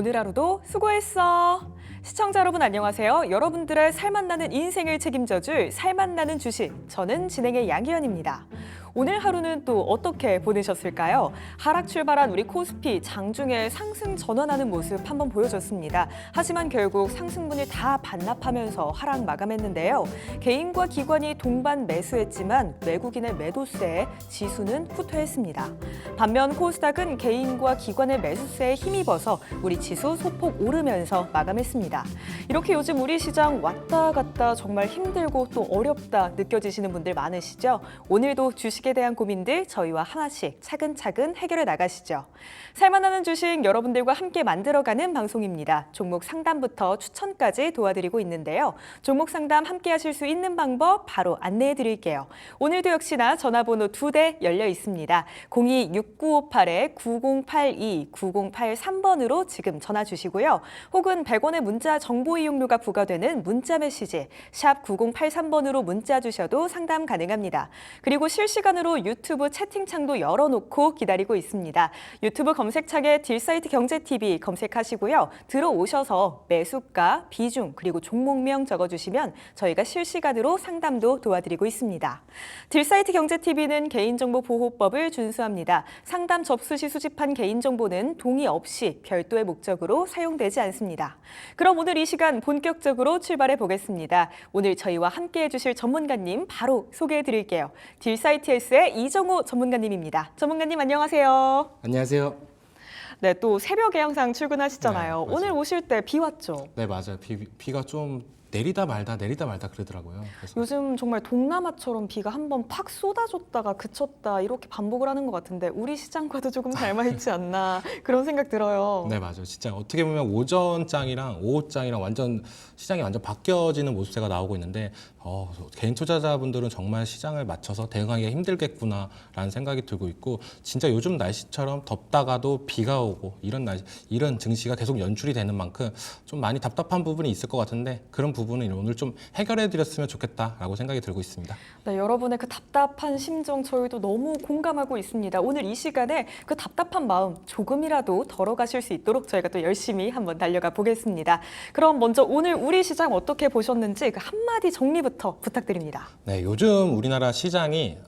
오늘 하루도 수고했어. 시청자 여러분 안녕하세요. 여러분들의 살맛나는 인생을 책임져줄 살맛나는 주식. 저는 진행의 양희연입니다. 오늘 하루는 또 어떻게 보내셨을까요? 하락 출발한 우리 코스피 장중에 상승 전환하는 모습 한번 보여줬습니다. 하지만 결국 상승분을 다 반납하면서 하락 마감했는데요. 개인과 기관이 동반 매수했지만 외국인의 매도세에 지수는 후퇴했습니다. 반면 코스닥은 개인과 기관의 매수세에 힘입어서 우리 지수 소폭 오르면서 마감했습니다. 이렇게 요즘 우리 시장 왔다 갔다 정말 힘들고 또 어렵다 느껴지시는 분들 많으시죠? 오늘도 주식에 대한 고민들 저희와 하나씩 차근차근 해결해 나가시죠. 살만하는 주식 여러분들과 함께 만들어가는 방송입니다. 종목 상담부터 추천까지 도와드리고 있는데요. 종목 상담 함께 하실 수 있는 방법 바로 안내해 드릴게요. 오늘도 역시나 전화번호 2대 열려 있습니다. 026958-9082, 9083번으로 지금 전화 주시고요. 혹은 100원의 문자 정보 이용료가 부과되는 문자 메시지 샵 9083번으로 문자 주셔도 상담 가능합니다. 그리고 실시간으로 유튜브 채팅창도 열어놓고 기다리고 있습니다. 유튜브 검색창에 딜사이트 경제TV 검색하시고요. 들어오셔서 매수가, 비중, 그리고 종목명 적어주시면 저희가 실시간으로 상담도 도와드리고 있습니다. 딜사이트 경제TV는 개인정보보호법을 준수합니다. 상담 접수 시 수집한 개인정보는 동의 없이 별도의 목적으로 사용되지 않습니다. 그럼 오늘 이 시간 본격적으로 출발해 보겠습니다. 오늘 저희와 함께 해주실 전문가님 바로 소개해 드릴게요. 딜사이트S의 이정호 전문가님입니다. 전문가님 안녕하세요. 안녕하세요. 네, 또 새벽에 항상 출근하시잖아요. 네, 오늘 오실 때 비 왔죠? 네, 맞아요. 비가 좀 내리다 말다 그러더라고요. 그래서 요즘 정말 동남아처럼 비가 한번 팍 쏟아졌다가 그쳤다 이렇게 반복을 하는 것 같은데 우리 시장과도 조금 닮아있지 않나 그런 생각 들어요. 네, 맞아요. 진짜 어떻게 보면 오전장이랑 오후장이랑 완전 시장이 완전 바뀌어지는 모습세가 나오고 있는데 개인 투자자분들은 정말 시장을 맞춰서 대응하기가 힘들겠구나라는 생각이 들고 있고 진짜 요즘 날씨처럼 덥다가도 비가 오고 이런 증시가 계속 연출이 되는 만큼 좀 많이 답답한 부분이 있을 것 같은데 그런 부분은 오늘 좀 해결해 드렸으면 좋겠다라고 생각이 들고 있습니다. 네, 여러분의 그 답답한 심정 저희도 너무 공감하고 있습니다. 오늘 이 시간에 그 답답한 마음 조금이라도 덜어가실 수 있도록 저희가 또 열심히 한번 달려가 보겠습니다. 그럼 먼저 오늘 우리 시장 어떻게 보셨는지 그 한마디 정리부터 부탁드립니다. 네, 요즘 우리나라 시장이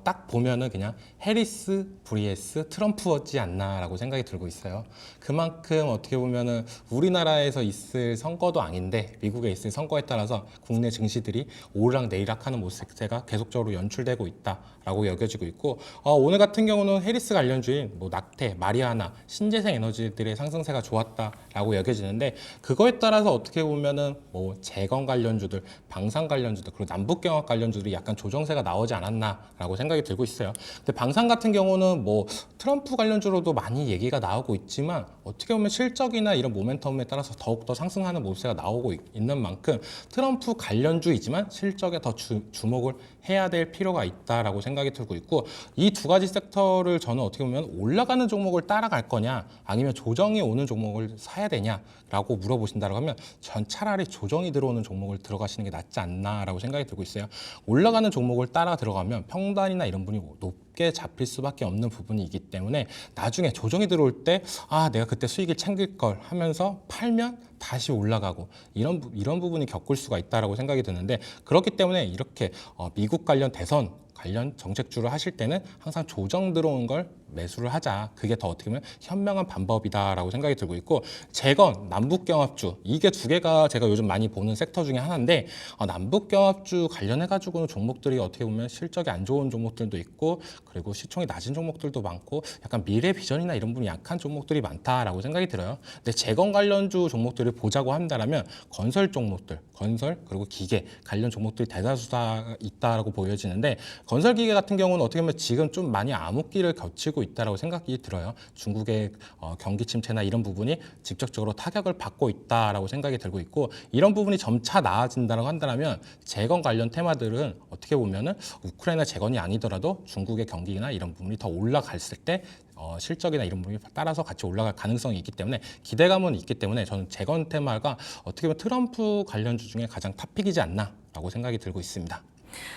딱 보면은 그냥 해리스 vs 트럼프였지 않나라고 생각이 들고 있어요. 그만큼 어떻게 보면은 우리나라에서 있을 선거도 아닌데 미국에 있을 선거에 따라서 국내 증시들이 오르락 내리락 하는 모습세가 계속적으로 연출되고 있다라고 여겨지고 있고 오늘 같은 경우는 해리스 관련주인 뭐 낙태, 마리아나, 신재생 에너지들의 상승세가 좋았다라고 여겨지는데 그거에 따라서 어떻게 보면은 뭐 재건 관련주들, 방산 관련주들 그리고 남북경합 관련주들이 약간 조정세가 나오지 않았나라고 생각이 들고 있어요. 근데 방산 같은 경우는 뭐 트럼프 관련주로도 많이 얘기가 나오고 있지만 어떻게 보면 실적이나 이런 모멘텀에 따라서 더욱더 상승하는 모습세가 나오고 있는 만큼 트럼프 관련주이지만 실적에 더 주목을 해야 될 필요가 있다라고 생각이 들고 있고 이 두 가지 섹터를 저는 어떻게 보면 올라가는 종목을 따라갈 거냐 아니면 조정이 오는 종목을 사야 되냐라고 물어보신다고 하면 전 차라리 조정이 들어오는 종목을 들어가시는 게 낫지 않나라고 생각이 들고 있어요. 올라가는 종목을 따라 들어가면 평단이나 이런 분이 높게 잡힐 수밖에 없는 부분이기 때문에 나중에 조정이 들어올 때 내가 그때 수익을 챙길 걸 하면서 팔면 다시 올라가고 이런 부분이 겪을 수가 있다라고 생각이 드는데 그렇기 때문에 이렇게 미국 관련 대선 관련 정책주를 하실 때는 항상 조정 들어온 걸 매수를 하자. 그게 더 어떻게 보면 현명한 방법이다라고 생각이 들고 있고 재건, 남북경합주 이게 두 개가 제가 요즘 많이 보는 섹터 중에 하나인데 남북경합주 관련해가지고는 종목들이 어떻게 보면 실적이 안 좋은 종목들도 있고 그리고 시총이 낮은 종목들도 많고 약간 미래 비전이나 이런 부분이 약한 종목들이 많다라고 생각이 들어요. 근데 재건 관련주 종목들을 보자고 한다면 건설 종목들, 건설 그리고 기계 관련 종목들이 대다수가 있다라고 보여지는데 건설 기계 같은 경우는 어떻게 보면 지금 좀 많이 암흑기를 거치고 있다라고 생각이 들어요. 중국의 경기 침체나 이런 부분이 직접적으로 타격을 받고 있다라고 생각이 들고 있고 이런 부분이 점차 나아진다고 한다면 재건 관련 테마들은 어떻게 보면은 우크라이나 재건이 아니더라도 중국의 경기나 이런 부분이 더 올라갔을 때 실적이나 이런 부분이 따라서 같이 올라갈 가능성이 있기 때문에 기대감은 있기 때문에 저는 재건 테마가 어떻게 보면 트럼프 관련주 중에 가장 탑픽이지 않나라고 생각이 들고 있습니다.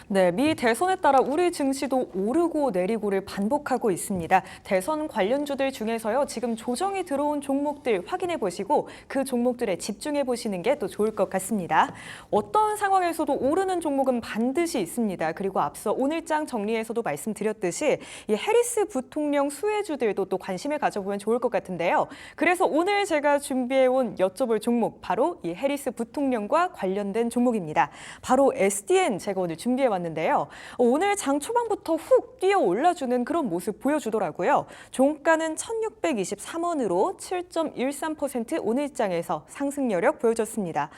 네, 미 대선에 따라 우리 증시도 오르고 내리고를 반복하고 있습니다. 대선 관련주들 중에서요, 지금 조정이 들어온 종목들 확인해 보시고 그 종목들에 집중해 보시는 게 또 좋을 것 같습니다. 어떤 상황에서도 오르는 종목은 반드시 있습니다. 그리고 앞서 오늘장 정리에서도 말씀드렸듯이 이 해리스 부통령 수혜주들도 또 관심을 가져보면 좋을 것 같은데요. 그래서 오늘 제가 준비해온 여쭤볼 종목 바로 이 해리스 부통령과 관련된 종목입니다. 바로 SDN 제가 오늘 준비해왔는데요. 오늘 장 초반부터 훅 뛰어 올라주는 그런 모습 보여주더라고요. 종가는 1,623원으로 7.13% 오늘장에서 상승 여력 보여줬습니다.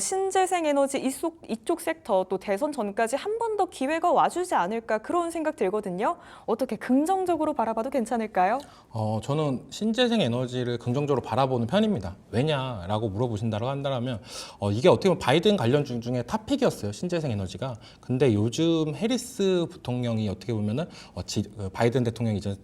신재생 에너지 이쪽 섹터 또 대선 전까지 한 번 더 기회가 와주지 않을까 그런 생각 들거든요. 어떻게 긍정적으로 바라봐도 괜찮을까요? 저는 신재생 에너지를 긍정적으로 바라보는 편입니다. 왜냐라고 물어보신다고 한다면 이게 어떻게 보면 바이든 관련주 중에 탑픽이었어요. 신재생 에너지가. 근데 요즘 해리스 부통령이 어떻게 보면은 바이든 대통령이 이제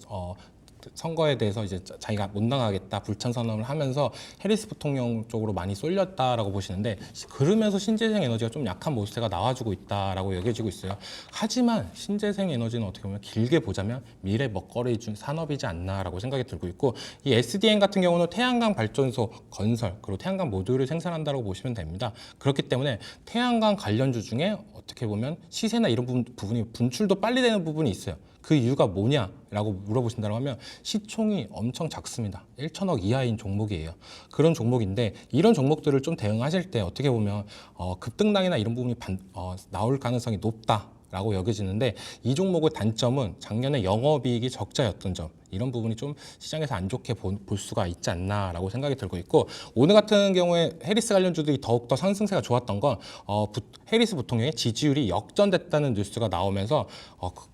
선거에 대해서 이제 자기가 못 나가겠다 불참 선언을 하면서 해리스 부통령 쪽으로 많이 쏠렸다라고 보시는데, 그러면서 신재생 에너지가 좀 약한 모습세가 나와주고 있다라고 여겨지고 있어요. 하지만 신재생 에너지는 어떻게 보면 길게 보자면 미래 먹거리 중 산업이지 않나라고 생각이 들고 있고, 이 SDN 같은 경우는 태양광 발전소 건설 그리고 태양광 모듈을 생산한다고 보시면 됩니다. 그렇기 때문에 태양광 관련주 중에 어떻게 보면 시세나 이런 부분이 분출도 빨리 되는 부분이 있어요. 그 이유가 뭐냐라고 물어보신다고 하면 시총이 엄청 작습니다. 1천억 이하인 종목이에요. 그런 종목인데 이런 종목들을 좀 대응하실 때 어떻게 보면 급등락이나 이런 부분이 나올 가능성이 높다라고 여겨지는데, 이 종목의 단점은 작년에 영업이익이 적자였던 점, 이런 부분이 좀 시장에서 안 좋게 볼 수가 있지 않나라고 생각이 들고 있고, 오늘 같은 경우에 해리스 관련주들이 더욱더 상승세가 좋았던 건 해리스 부통령의 지지율이 역전됐다는 뉴스가 나오면서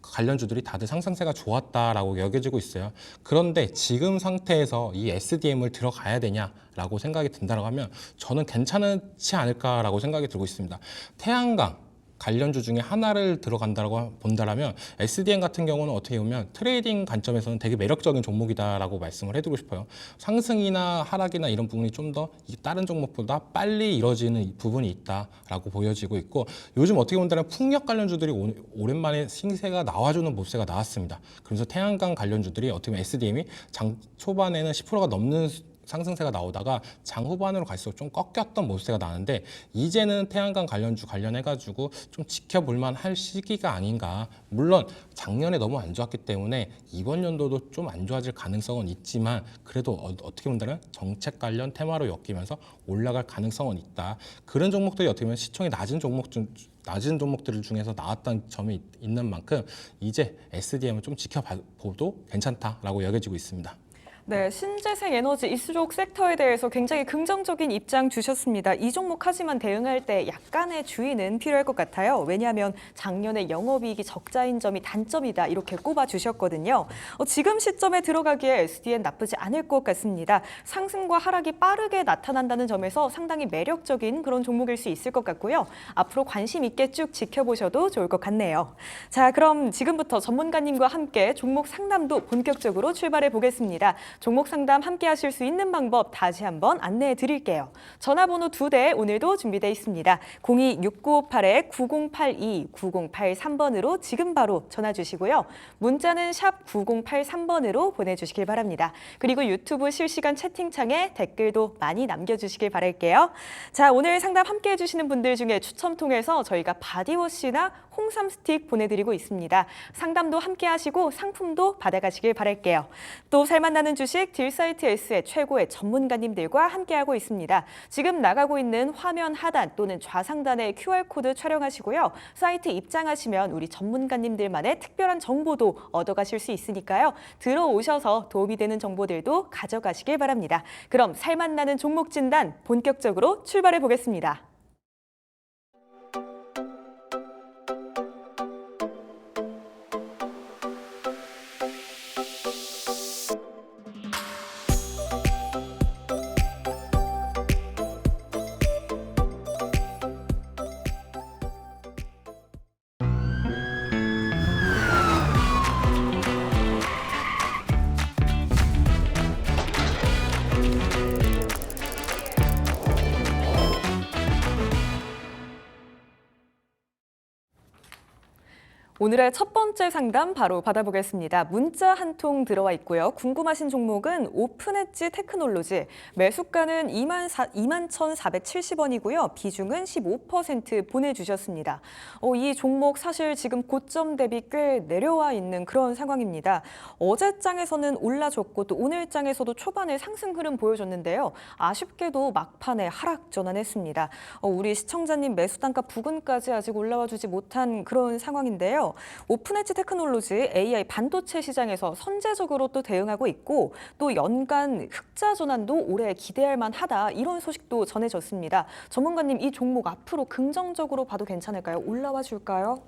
관련주들이 다들 상승세가 좋았다라고 여겨지고 있어요. 그런데 지금 상태에서 이 SDM을 들어가야 되냐라고 생각이 든다고 하면 저는 괜찮지 않을까라고 생각이 들고 있습니다. 태양광 관련주 중에 하나를 들어간다고 본다라면 SDN 같은 경우는 어떻게 보면 트레이딩 관점에서는 되게 매력적인 종목이다라고 말씀을 해드리고 싶어요. 상승이나 하락이나 이런 부분이 좀 더 다른 종목보다 빨리 이루어지는 부분이 있다라고 보여지고 있고, 요즘 어떻게 본다면 풍력 관련주들이 오랜만에 신세가 나와주는 모습세가 나왔습니다. 그래서 태양광 관련주들이 어떻게 보면 SDM이 장 초반에는 10%가 넘는 상승세가 나오다가 장 후반으로 갈수록 좀 꺾였던 모습세가 나는데, 이제는 태양광 관련주 관련해가지고 좀 지켜볼만 할 시기가 아닌가. 물론 작년에 너무 안 좋았기 때문에 이번 연도도 좀 안 좋아질 가능성은 있지만, 그래도 어떻게 본다면 정책 관련 테마로 엮이면서 올라갈 가능성은 있다. 그런 종목들이 어떻게 보면 시총이 낮은 종목들 중에서 나왔던 점이 있는 만큼 이제 SDM을 좀 지켜봐도 괜찮다라고 여겨지고 있습니다. 네, 신재생 에너지 이쪽 섹터에 대해서 굉장히 긍정적인 입장 주셨습니다. 이 종목 하지만 대응할 때 약간의 주의는 필요할 것 같아요. 왜냐하면 작년에 영업이익이 적자인 점이 단점이다 이렇게 꼽아주셨거든요. 지금 시점에 들어가기에 SDN 나쁘지 않을 것 같습니다. 상승과 하락이 빠르게 나타난다는 점에서 상당히 매력적인 그런 종목일 수 있을 것 같고요. 앞으로 관심 있게 쭉 지켜보셔도 좋을 것 같네요. 자, 그럼 지금부터 전문가님과 함께 종목 상담도 본격적으로 출발해 보겠습니다. 종목 상담 함께 하실 수 있는 방법 다시 한번 안내해 드릴게요. 전화번호 2대 오늘도 준비되어 있습니다. 02-6958-9082, 9083번으로 지금 바로 전화 주시고요. 문자는 샵 9083번으로 보내주시길 바랍니다. 그리고 유튜브 실시간 채팅창에 댓글도 많이 남겨주시길 바랄게요. 자, 오늘 상담 함께 해주시는 분들 중에 추첨 통해서 저희가 바디워시나 홍삼 스틱 보내드리고 있습니다. 상담도 함께 하시고 상품도 받아가시길 바랄게요. 또 살맛나는 주식 딜사이트 S의 최고의 전문가님들과 함께하고 있습니다. 지금 나가고 있는 화면 하단 또는 좌상단에 QR코드 촬영하시고요. 사이트 입장하시면 우리 전문가님들만의 특별한 정보도 얻어가실 수 있으니까요. 들어오셔서 도움이 되는 정보들도 가져가시길 바랍니다. 그럼 살맛나는 종목 진단 본격적으로 출발해 보겠습니다. 오늘의 첫 번째 상담 바로 받아보겠습니다. 문자 한 통 들어와 있고요. 궁금하신 종목은 오픈엣지 테크놀로지, 매수가는 21,470원이고요. 비중은 15% 보내주셨습니다. 이 종목 사실 지금 고점 대비 꽤 내려와 있는 그런 상황입니다. 어제 장에서는 올라줬고 또 오늘 장에서도 초반에 상승 흐름 보여줬는데요. 아쉽게도 막판에 하락 전환했습니다. 우리 시청자님 매수 단가 부근까지 아직 올라와 주지 못한 그런 상황인데요. 오픈엣지 테크놀로지 AI 반도체 시장에서 선제적으로 또 대응하고 있고 또 연간 흑자 전환도 올해 기대할 만하다 이런 소식도 전해졌습니다. 전문가님 이 종목 앞으로 긍정적으로 봐도 괜찮을까요? 올라와 줄까요?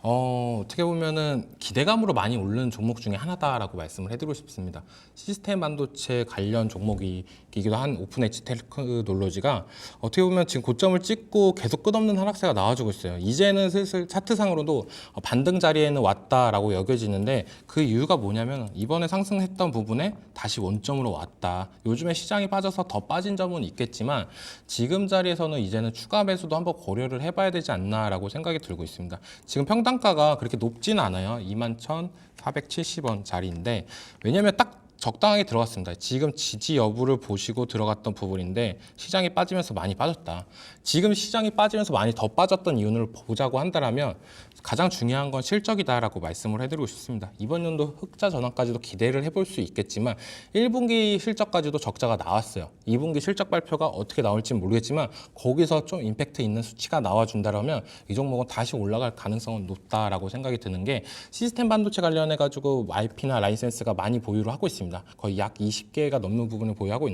어떻게 보면은 기대감으로 많이 오르는 종목 중에 하나다라고 말씀을 해드리고 싶습니다. 시스템 반도체 관련 종목이기도 한 오픈엣지 테크놀로지가 어떻게 보면 지금 고점을 찍고 계속 끝없는 하락세가 나와주고 있어요. 이제는 슬슬 차트상으로도 반등 자리에는 왔다라고 여겨지는데 그 이유가 뭐냐면 이번에 상승했던 부분에 다시 원점으로 왔다. 요즘에 시장이 빠져서 더 빠진 점은 있겠지만 지금 자리에서는 이제는 추가 매수도 한번 고려를 해봐야 되지 않나라고 생각이 들고 있습니다. 지금 평단가가 그렇게 높지는 않아요. 21,470원 자리인데 왜냐하면 딱 적당하게 들어갔습니다. 지금 지지 여부를 보시고 들어갔던 부분인데 시장이 빠지면서 많이 빠졌다. 지금 시장이 빠지면서 많이 더 빠졌던 이유를 보자고 한다면 가장 중요한 건 실적이다라고 말씀을 해드리고 싶습니다. 이번 연도 흑자 전환까지도 기대를 해볼 수 있겠지만 1분기 실적까지도 적자가 나왔어요. 2분기 실적 발표가 어떻게 나올지 모르겠지만 거기서 좀 임팩트 있는 수치가 나와준다면 이 종목은 다시 올라갈 가능성은 높다라고 생각이 드는 게 시스템 반도체 관련해가지고 IP나 라이센스가 많이 보유를 하고 있습니다. 거의 약 20개가 넘는 부분을 보유하고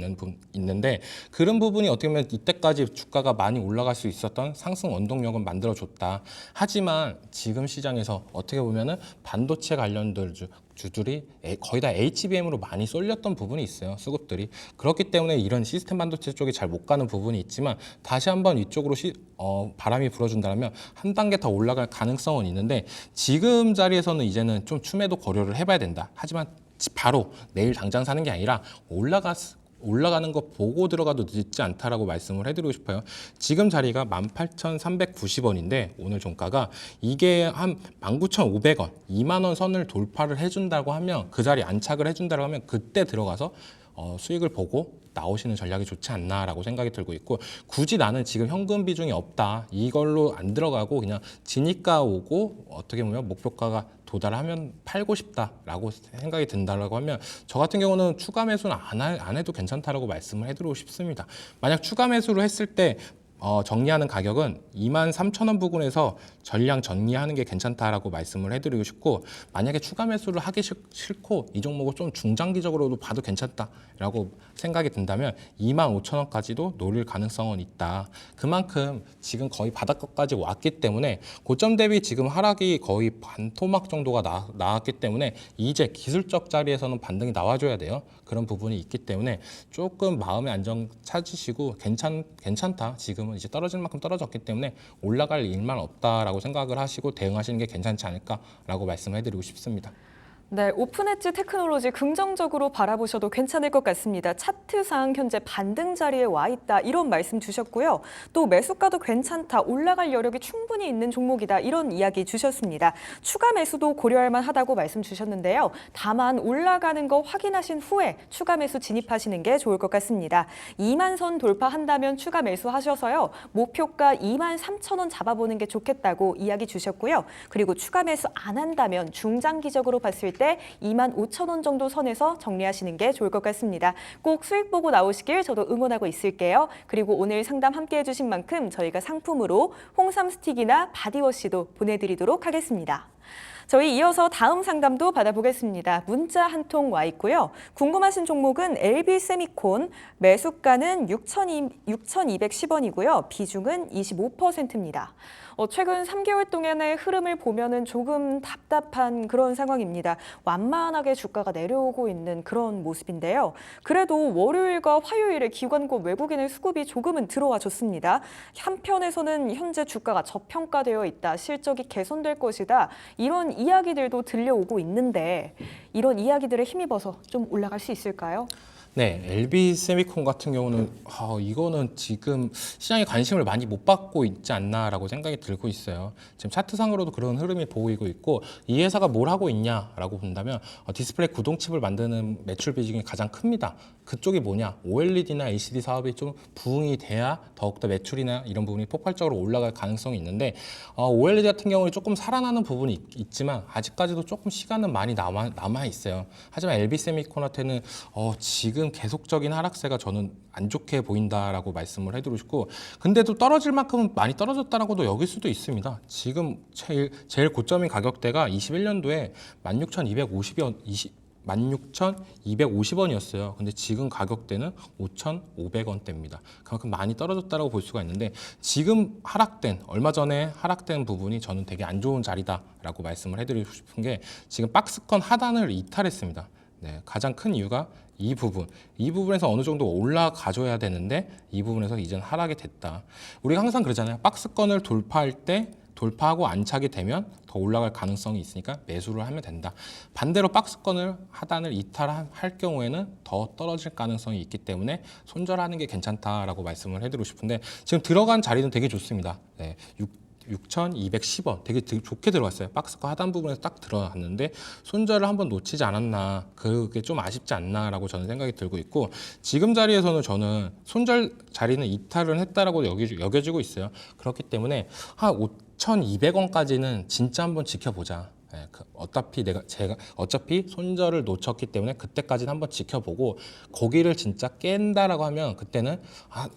있는데 그런 부분이 어떻게 보면 이때까지 주가가 많이 올라갈 수 있었던 상승 원동력은 만들어줬다. 하지만 지금 시장에서 어떻게 보면은 반도체 관련들 주들이 거의 다 HBM으로 많이 쏠렸던 부분이 있어요. 수급들이. 그렇기 때문에 이런 시스템 반도체 쪽이 잘 못 가는 부분이 있지만 다시 한번 이쪽으로 바람이 불어준다면 한 단계 더 올라갈 가능성은 있는데 지금 자리에서는 이제는 좀 추매도 고려를 해봐야 된다. 하지만 바로 내일 당장 사는 게 아니라 올라가는 거 보고 들어가도 늦지 않다라고 말씀을 해드리고 싶어요. 지금 자리가 18,390원인데 오늘 종가가 이게 한 19,500원, 2만 원 선을 돌파를 해준다고 하면 그 자리 안착을 해준다고 하면 그때 들어가서 수익을 보고 나오시는 전략이 좋지 않나라고 생각이 들고 있고 굳이 나는 지금 현금 비중이 없다 이걸로 안 들어가고 그냥 진입가 오고 어떻게 보면 목표가가 도달하면 팔고 싶다라고 생각이 든다라고 하면 저 같은 경우는 추가 매수는 안 해도 괜찮다라고 말씀을 해드리고 싶습니다. 만약 추가 매수를 했을 때 정리하는 가격은 23,000원 부근에서 전량 정리하는 게 괜찮다라고 말씀을 해드리고 싶고 만약에 추가 매수를 하기 싫고 이 종목을 좀 중장기적으로도 봐도 괜찮다라고 생각이 든다면 25,000원까지도 노릴 가능성은 있다. 그만큼 지금 거의 바닥까지 왔기 때문에 고점 대비 지금 하락이 거의 반토막 정도가 나왔기 때문에 이제 기술적 자리에서는 반등이 나와줘야 돼요. 그런 부분이 있기 때문에 조금 마음의 안정 찾으시고 괜찮다. 지금은 이제 떨어질 만큼 떨어졌기 때문에 올라갈 일만 없다라고 생각을 하시고 대응하시는 게 괜찮지 않을까라고 말씀해드리고 싶습니다. 네, 오픈엣지 테크놀로지 긍정적으로 바라보셔도 괜찮을 것 같습니다. 차트상 현재 반등 자리에 와 있다 이런 말씀 주셨고요. 또 매수가도 괜찮다, 올라갈 여력이 충분히 있는 종목이다 이런 이야기 주셨습니다. 추가 매수도 고려할 만하다고 말씀 주셨는데요. 다만 올라가는 거 확인하신 후에 추가 매수 진입하시는 게 좋을 것 같습니다. 2만 선 돌파한다면 추가 매수하셔서요. 목표가 23,000원 잡아보는 게 좋겠다고 이야기 주셨고요. 그리고 추가 매수 안 한다면 중장기적으로 봤을 때 25,000원 정도 선에서 정리하시는 게 좋을 것 같습니다. 꼭 수익 보고 나오시길 저도 응원하고 있을게요. 그리고 오늘 상담 함께 해주신 만큼 저희가 상품으로 홍삼 스틱이나 바디워시도 보내드리도록 하겠습니다. 저희 이어서 다음 상담도 받아보겠습니다. 문자 한 통 와 있고요. 궁금하신 종목은 LB세미콘, 매수가는 6,210원이고요. 비중은 25%입니다. 최근 3개월 동안의 흐름을 보면은 조금 답답한 그런 상황입니다. 완만하게 주가가 내려오고 있는 그런 모습인데요. 그래도 월요일과 화요일에 기관과 외국인의 수급이 조금은 들어와 줬습니다. 한편에서는 현재 주가가 저평가되어 있다, 실적이 개선될 것이다, 이런 이야기들도 들려오고 있는데 이런 이야기들에 힘입어서 좀 올라갈 수 있을까요? 네, LB 세미콘 같은 경우는 이거는 지금 시장에 관심을 많이 못 받고 있지 않나라고 생각이 들고 있어요. 지금 차트상으로도 그런 흐름이 보이고 있고 이 회사가 뭘 하고 있냐라고 본다면 디스플레이 구동칩을 만드는 매출 비중이 가장 큽니다. 그쪽이 뭐냐? OLED나 LCD 사업이 좀 부흥이 돼야 더욱더 매출이나 이런 부분이 폭발적으로 올라갈 가능성이 있는데 OLED 같은 경우는 조금 살아나는 부분이 있지만 아직까지도 조금 시간은 많이 남아 있어요. 하지만 LB 세미콘한테는 지금 계속적인 하락세가 저는 안 좋게 보인다라고 말씀을 해드리고 싶고, 근데도 떨어질 만큼은 많이 떨어졌다라고도 여길 수도 있습니다. 지금 제일 고점인 가격대가 21년도에 16,250원이었어요. 근데 지금 가격대는 5,500원대입니다. 그만큼 많이 떨어졌다고 볼 수가 있는데 지금 얼마 전에 하락된 부분이 저는 되게 안 좋은 자리다라고 말씀을 해드리고 싶은 게 지금 박스권 하단을 이탈했습니다. 네, 가장 큰 이유가 이 부분에서 어느 정도 올라가줘야 되는데 이 부분에서 이제는 하락이 됐다. 우리가 항상 그러잖아요. 박스권을 돌파하고 안착이 되면 더 올라갈 가능성이 있으니까 매수를 하면 된다. 반대로 박스권을 하단을 이탈할 경우에는 더 떨어질 가능성이 있기 때문에 손절하는 게 괜찮다라고 말씀을 해드리고 싶은데 지금 들어간 자리는 되게 좋습니다. 네, 6,210원 되게 좋게 들어갔어요. 박스권 하단 부분에서 딱 들어갔는데 손절을 한번 놓치지 않았나, 그게 좀 아쉽지 않나라고 저는 생각이 들고 있고, 지금 자리에서는 저는 손절 자리는 이탈을 했다라고 여겨지고 있어요. 그렇기 때문에 한 5,200원까지는 진짜 한번 지켜보자. 네, 어차피 손절을 놓쳤기 때문에 그때까지는 한번 지켜보고 거기를 진짜 깬다라고 하면 그때는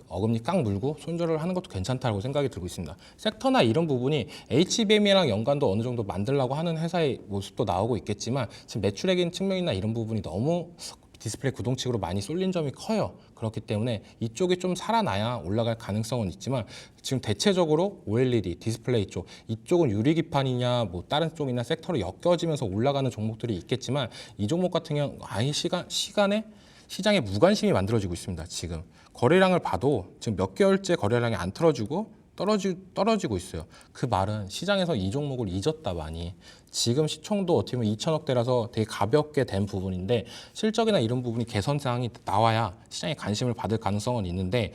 어금니 깡 물고 손절을 하는 것도 괜찮다고 생각이 들고 있습니다. 섹터나 이런 부분이 HBM이랑 연관도 어느 정도 만들려고 하는 회사의 모습도 나오고 있겠지만 지금 매출액인 측면이나 이런 부분이 너무 디스플레이 구동측으로 많이 쏠린 점이 커요. 그렇기 때문에 이쪽이 좀 살아나야 올라갈 가능성은 있지만 지금 대체적으로 OLED, 디스플레이 이쪽은 유리기판이냐 뭐 다른 쪽이나 섹터로 엮여지면서 올라가는 종목들이 있겠지만 이 종목 같은 경우는 아예 시장에 무관심이 만들어지고 있습니다. 지금 거래량을 봐도 지금 몇 개월째 거래량이 안 틀어지고 떨어지고 있어요. 그 말은 시장에서 이 종목을 잊었다 많이. 지금 시총도 어떻게 보면 2천억대라서 되게 가볍게 된 부분인데 실적이나 이런 부분이 개선 사항이 나와야 시장에 관심을 받을 가능성은 있는데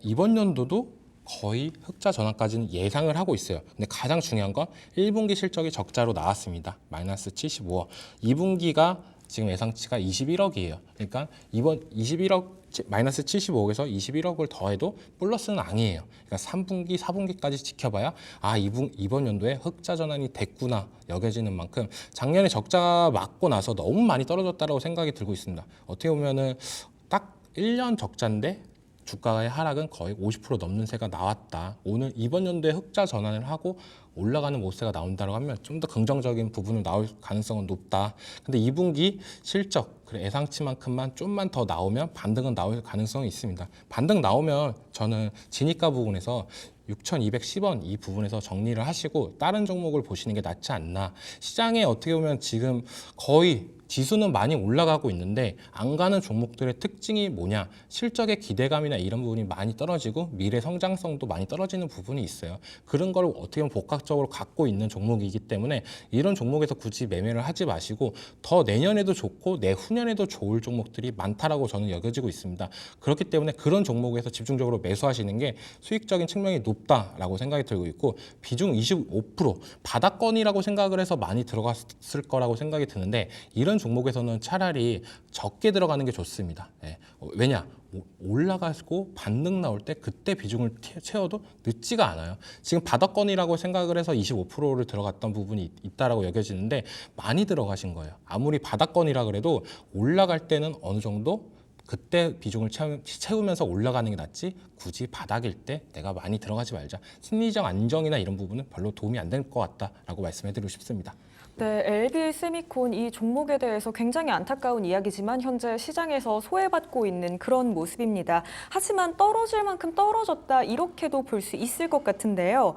이번 연도도 거의 흑자 전환까지는 예상을 하고 있어요. 근데 가장 중요한 건 1분기 실적이 적자로 나왔습니다. 마이너스 75억. 2분기가 지금 예상치가 21억이에요. 그러니까 이번 21억 마이너스 75억에서 21억을 더해도 플러스는 아니에요. 그러니까 3분기, 4분기까지 지켜봐야 이번 연도에 흑자 전환이 됐구나 여겨지는 만큼 작년에 적자 맞고 나서 너무 많이 떨어졌다고 생각이 들고 있습니다. 어떻게 보면은 딱 1년 적자인데 주가의 하락은 거의 50% 넘는 세가 나왔다. 이번 연도에 흑자 전환을 하고 올라가는 모세가 나온다고 하면 좀 더 긍정적인 부분을 나올 가능성은 높다. 근데 2분기 실적 예상치만큼만 좀만 더 나오면 반등은 나올 가능성이 있습니다. 반등 나오면 저는 진입가 부분에서 6,210원 이 부분에서 정리를 하시고 다른 종목을 보시는 게 낫지 않나. 시장에 어떻게 보면 지금 거의 지수는 많이 올라가고 있는데 안 가는 종목들의 특징이 뭐냐? 실적의 기대감이나 이런 부분이 많이 떨어지고 미래 성장성도 많이 떨어지는 부분이 있어요. 그런 걸 어떻게 보면 복합적으로 갖고 있는 종목이기 때문에 이런 종목에서 굳이 매매를 하지 마시고 더 내년에도 좋고 내후년에도 좋을 종목들이 많다라고 저는 여겨지고 있습니다. 그렇기 때문에 그런 종목에서 집중적으로 매수하시는 게 수익적인 측면이 높다라고 생각이 들고 있고 비중 25% 바닥권이라고 생각을 해서 많이 들어갔을 거라고 생각이 드는데 이런 종목에서는 차라리 적게 들어가는 게 좋습니다. 왜냐? 올라가고 반등 나올 때 그때 비중을 채워도 늦지가 않아요. 지금 바닥권이라고 생각을 해서 25%를 들어갔던 부분이 있다라고 여겨지는데 많이 들어가신 거예요. 아무리 바닥권이라 그래도 올라갈 때는 어느 정도 그때 비중을 채우면서 올라가는 게 낫지 굳이 바닥일 때 내가 많이 들어가지 말자. 심리적 안정이나 이런 부분은 별로 도움이 안 될 것 같다라고 말씀해드리고 싶습니다. 네, LB 세미콘 이 종목에 대해서 굉장히 안타까운 이야기지만 현재 시장에서 소외받고 있는 그런 모습입니다. 하지만 떨어질 만큼 떨어졌다 이렇게도 볼 수 있을 것 같은데요.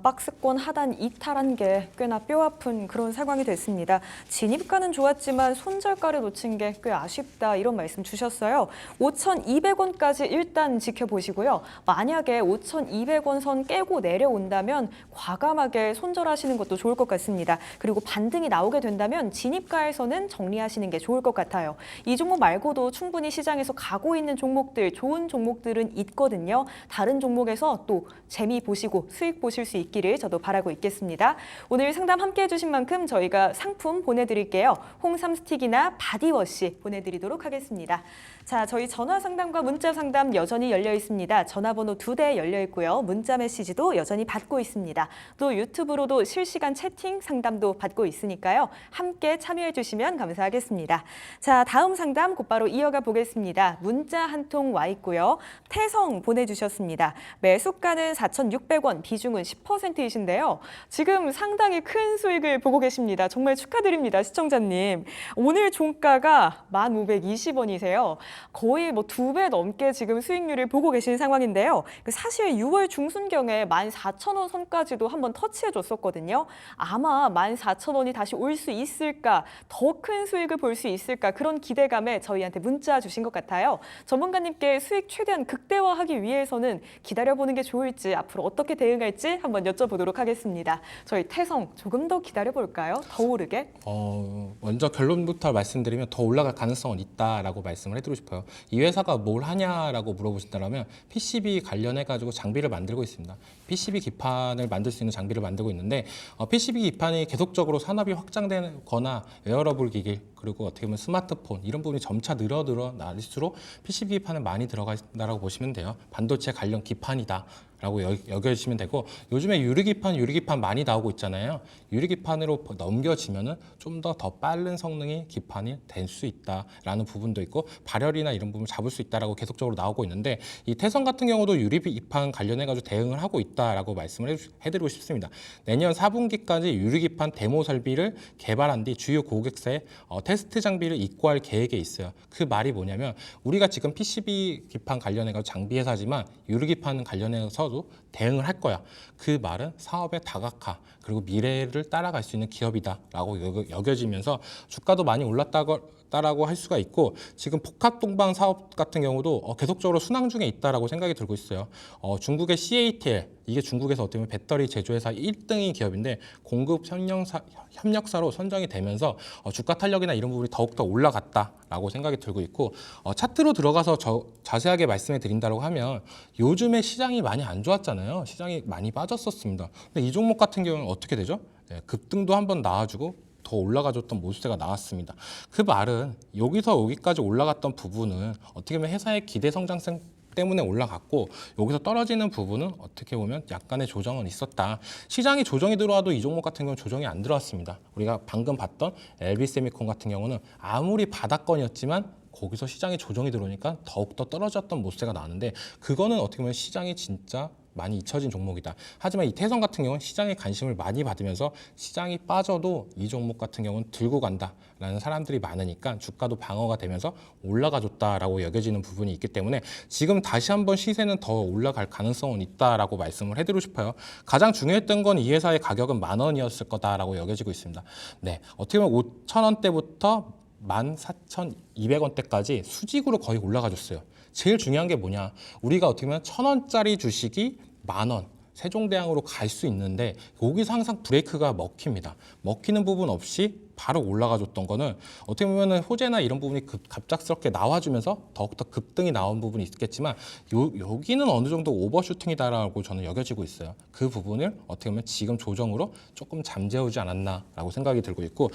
박스권 하단 이탈한 게 꽤나 뼈아픈 그런 상황이 됐습니다. 진입가는 좋았지만 손절가를 놓친 게 꽤 아쉽다 이런 말씀 주셨어요. 5,200원까지 일단 지켜보시고요. 만약에 5,200원 선 깨고 내려온다면 과감하게 손절하시는 것도 좋을 것 같습니다. 그리고 반등이 나오게 된다면 진입가에서는 정리하시는 게 좋을 것 같아요. 이 종목 말고도 충분히 시장에서 가고 있는 종목들, 좋은 종목들은 있거든요. 다른 종목에서 또 재미 보시고 수익 보실 수 있기를 저도 바라고 있겠습니다. 오늘 상담 함께 해주신 만큼 저희가 상품 보내드릴게요. 홍삼 스틱이나 바디워시 보내드리도록 하겠습니다. 자, 저희 전화 상담과 문자 상담 여전히 열려 있습니다. 전화번호 2대 열려 있고요. 문자 메시지도 여전히 받고 있습니다. 또 유튜브로도 실시간 채팅 상담도 받고 있으니까요. 함께 참여해 주시면 감사하겠습니다. 자, 다음 상담 곧바로 이어가 보겠습니다. 문자 한 통 와 있고요. 태성 보내주셨습니다. 매수가는 4,600원, 비중은 10%이신데요. 지금 상당히 큰 수익을 보고 계십니다. 정말 축하드립니다, 시청자님. 오늘 종가가 1,520원이세요. 거의 뭐 2배 넘게 지금 수익률을 보고 계신 상황인데요. 사실 6월 중순경에 14,000원 선까지도 한번 터치해 줬었거든요. 아마 14,000원이 다시 올 수 있을까, 더 큰 수익을 볼 수 있을까, 그런 기대감에 저희한테 문자 주신 것 같아요. 전문가님께 수익 최대한 극대화하기 위해서는 기다려보는 게 좋을지, 앞으로 어떻게 대응할지 한번 여쭤보도록 하겠습니다. 저희 태성 조금 더 기다려볼까요? 더 오르게? 먼저 결론부터 말씀드리면 더 올라갈 가능성은 있다라고 말씀을 해드리고 싶어요. 이 회사가 뭘 하냐라고 물어보신다면 PCB 관련해가지고 장비를 만들고 있습니다. PCB 기판을 만들 수 있는 장비를 만들고 있는데 PCB 기판이 계속적으로 산업이 확장되거나 웨어러블 기기 그리고 어떻게 보면 스마트폰 이런 부분이 점차 늘어날수록 PCB 기판은 많이 들어간다라고 보시면 돼요. 반도체 관련 기판이다. 라고 여겨주시면 되고 요즘에 유리기판 많이 나오고 있잖아요. 유리기판으로 넘겨지면은 좀 더 빠른 성능의 기판이 될 수 있다라는 부분도 있고 발열이나 이런 부분을 잡을 수 있다라고 계속적으로 나오고 있는데 이 태성 같은 경우도 유리기판 관련해가지고 대응을 하고 있다라고 말씀을 해드리고 싶습니다. 내년 4분기까지 유리기판 데모 설비를 개발한 뒤 주요 고객사에 테스트 장비를 입고할 계획에 있어요. 그 말이 뭐냐면 우리가 지금 PCB 기판 관련해가지고 장비 회사지만 유리기판 관련해서도 대응을 할 거야. 그 말은 사업의 다각화 그리고 미래를 따라갈 수 있는 기업이다라고 여겨지면서 주가도 많이 올랐다라고 할 수가 있고 지금 복합동방 사업 같은 경우도 계속적으로 순항 중에 있다라고 생각이 들고 있어요. 중국의 CATL 이게 중국에서 어떻게 보면 배터리 제조회사 1등인 기업인데 공급 협력사로 선정이 되면서 주가 탄력이나 이런 부분이 더욱더 올라갔다라고 생각이 들고 있고 차트로 들어가서 자세하게 말씀해 드린다고 하면 요즘에 시장이 많이 안 좋았잖아요. 시장이 많이 빠졌었습니다. 근데 이 종목 같은 경우는 어떻게 되죠? 네, 급등도 한번 나와주고 더 올라가줬던 모습세가 나왔습니다. 그 말은 여기서 여기까지 올라갔던 부분은 어떻게 보면 회사의 기대 성장성 때문에 올라갔고 여기서 떨어지는 부분은 어떻게 보면 약간의 조정은 있었다. 시장이 조정이 들어와도 이 종목 같은 경우는 조정이 안 들어왔습니다. 우리가 방금 봤던 LB세미콘 같은 경우는 아무리 바닥권이었지만 거기서 시장에 조정이 들어오니까 더욱더 떨어졌던 모습세가 나는데 그거는 어떻게 보면 시장이 진짜 많이 잊혀진 종목이다. 하지만 이 태성 같은 경우는 시장의 관심을 많이 받으면서 시장이 빠져도 이 종목 같은 경우는 들고 간다라는 사람들이 많으니까 주가도 방어가 되면서 올라가줬다라고 여겨지는 부분이 있기 때문에 지금 다시 한번 시세는 더 올라갈 가능성은 있다라고 말씀을 해드리고 싶어요. 가장 중요했던 건 이 회사의 가격은 10,000원이었을 거다라고 여겨지고 있습니다. 네, 어떻게 보면 5,000원대부터 14,200원대까지 수직으로 거의 올라가줬어요. 제일 중요한 게 뭐냐? 우리가 어떻게 보면 1,000원짜리 주식이 10,000원, 세종대왕으로 갈 수 있는데 여기서 항상 브레이크가 먹힙니다. 먹히는 부분 없이 바로 올라가줬던 거는 어떻게 보면 호재나 이런 부분이 갑작스럽게 나와주면서 더욱더 급등이 나온 부분이 있겠지만 여기는 어느 정도 오버슈팅이다라고 저는 여겨지고 있어요. 그 부분을 어떻게 보면 지금 조정으로 조금 잠재우지 않았나라고 생각이 들고 있고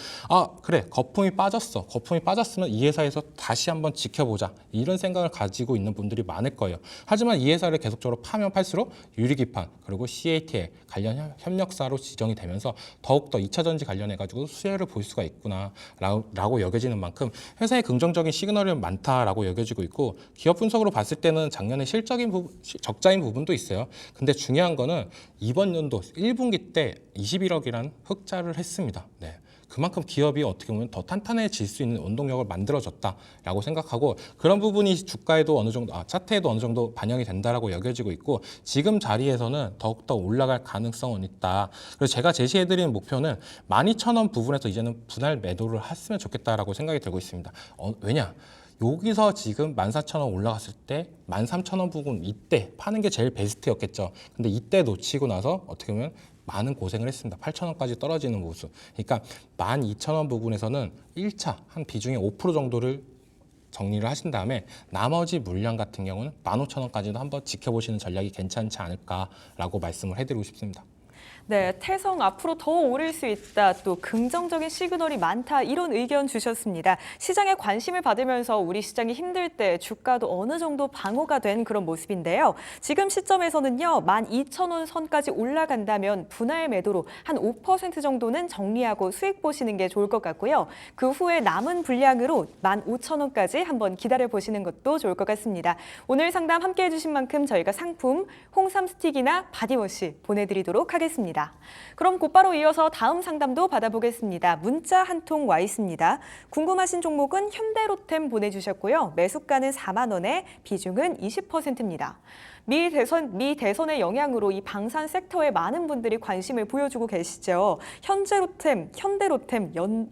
그래 거품이 빠졌어. 거품이 빠졌으면 이 회사에서 다시 한번 지켜보자. 이런 생각을 가지고 있는 분들이 많을 거예요. 하지만 이 회사를 계속적으로 파면 팔수록 유리기판 그리고 CATL 관련 협력사로 지정이 되면서 더욱더 2차 전지 관련해가지고 수혜를 볼 수가 있구나 라고 여겨지는 만큼 회사의 긍정적인 시그널이 많다라고 여겨지고 있고 기업 분석으로 봤을 때는 작년에 적자인 부분도 있어요. 근데 중요한 거는 이번 연도 1분기 때 21억이라는 흑자를 했습니다. 네. 그만큼 기업이 어떻게 보면 더 탄탄해질 수 있는 원동력을 만들어졌다라고 생각하고 그런 부분이 주가에도 어느 정도 차트에도 어느 정도 반영이 된다라고 여겨지고 있고 지금 자리에서는 더욱더 올라갈 가능성은 있다. 그래서 제가 제시해드리는 목표는 12,000원 부분에서 이제는 분할 매도를 했으면 좋겠다라고 생각이 들고 있습니다. 왜냐? 여기서 지금 14,000원 올라갔을 때 13,000원 부근 이때 파는 게 제일 베스트였겠죠. 근데 이때 놓치고 나서 어떻게 보면 많은 고생을 했습니다. 8,000원까지 떨어지는 모습. 그러니까 12,000원 부분에서는 1차 한 비중의 5% 정도를 정리를 하신 다음에 나머지 물량 같은 경우는 15,000원까지도 한번 지켜보시는 전략이 괜찮지 않을까라고 말씀을 해드리고 싶습니다. 네, 태성 앞으로 더 오를 수 있다. 또 긍정적인 시그널이 많다. 이런 의견 주셨습니다. 시장에 관심을 받으면서 우리 시장이 힘들 때 주가도 어느 정도 방어가 된 그런 모습인데요. 지금 시점에서는요. 12,000원 선까지 올라간다면 분할 매도로 한 5% 정도는 정리하고 수익 보시는 게 좋을 것 같고요. 그 후에 남은 분량으로 15,000원까지 한번 기다려 보시는 것도 좋을 것 같습니다. 오늘 상담 함께해 주신 만큼 저희가 상품 홍삼 스틱이나 바디워시 보내드리도록 하겠습니다. 그럼 곧바로 이어서 다음 상담도 받아보겠습니다. 문자 한 통 와 있습니다. 궁금하신 종목은 현대로템 보내주셨고요. 매수가는 4만 원에 비중은 20%입니다. 미 대선의 영향으로 이 방산 섹터에 많은 분들이 관심을 보여주고 계시죠. 현대로템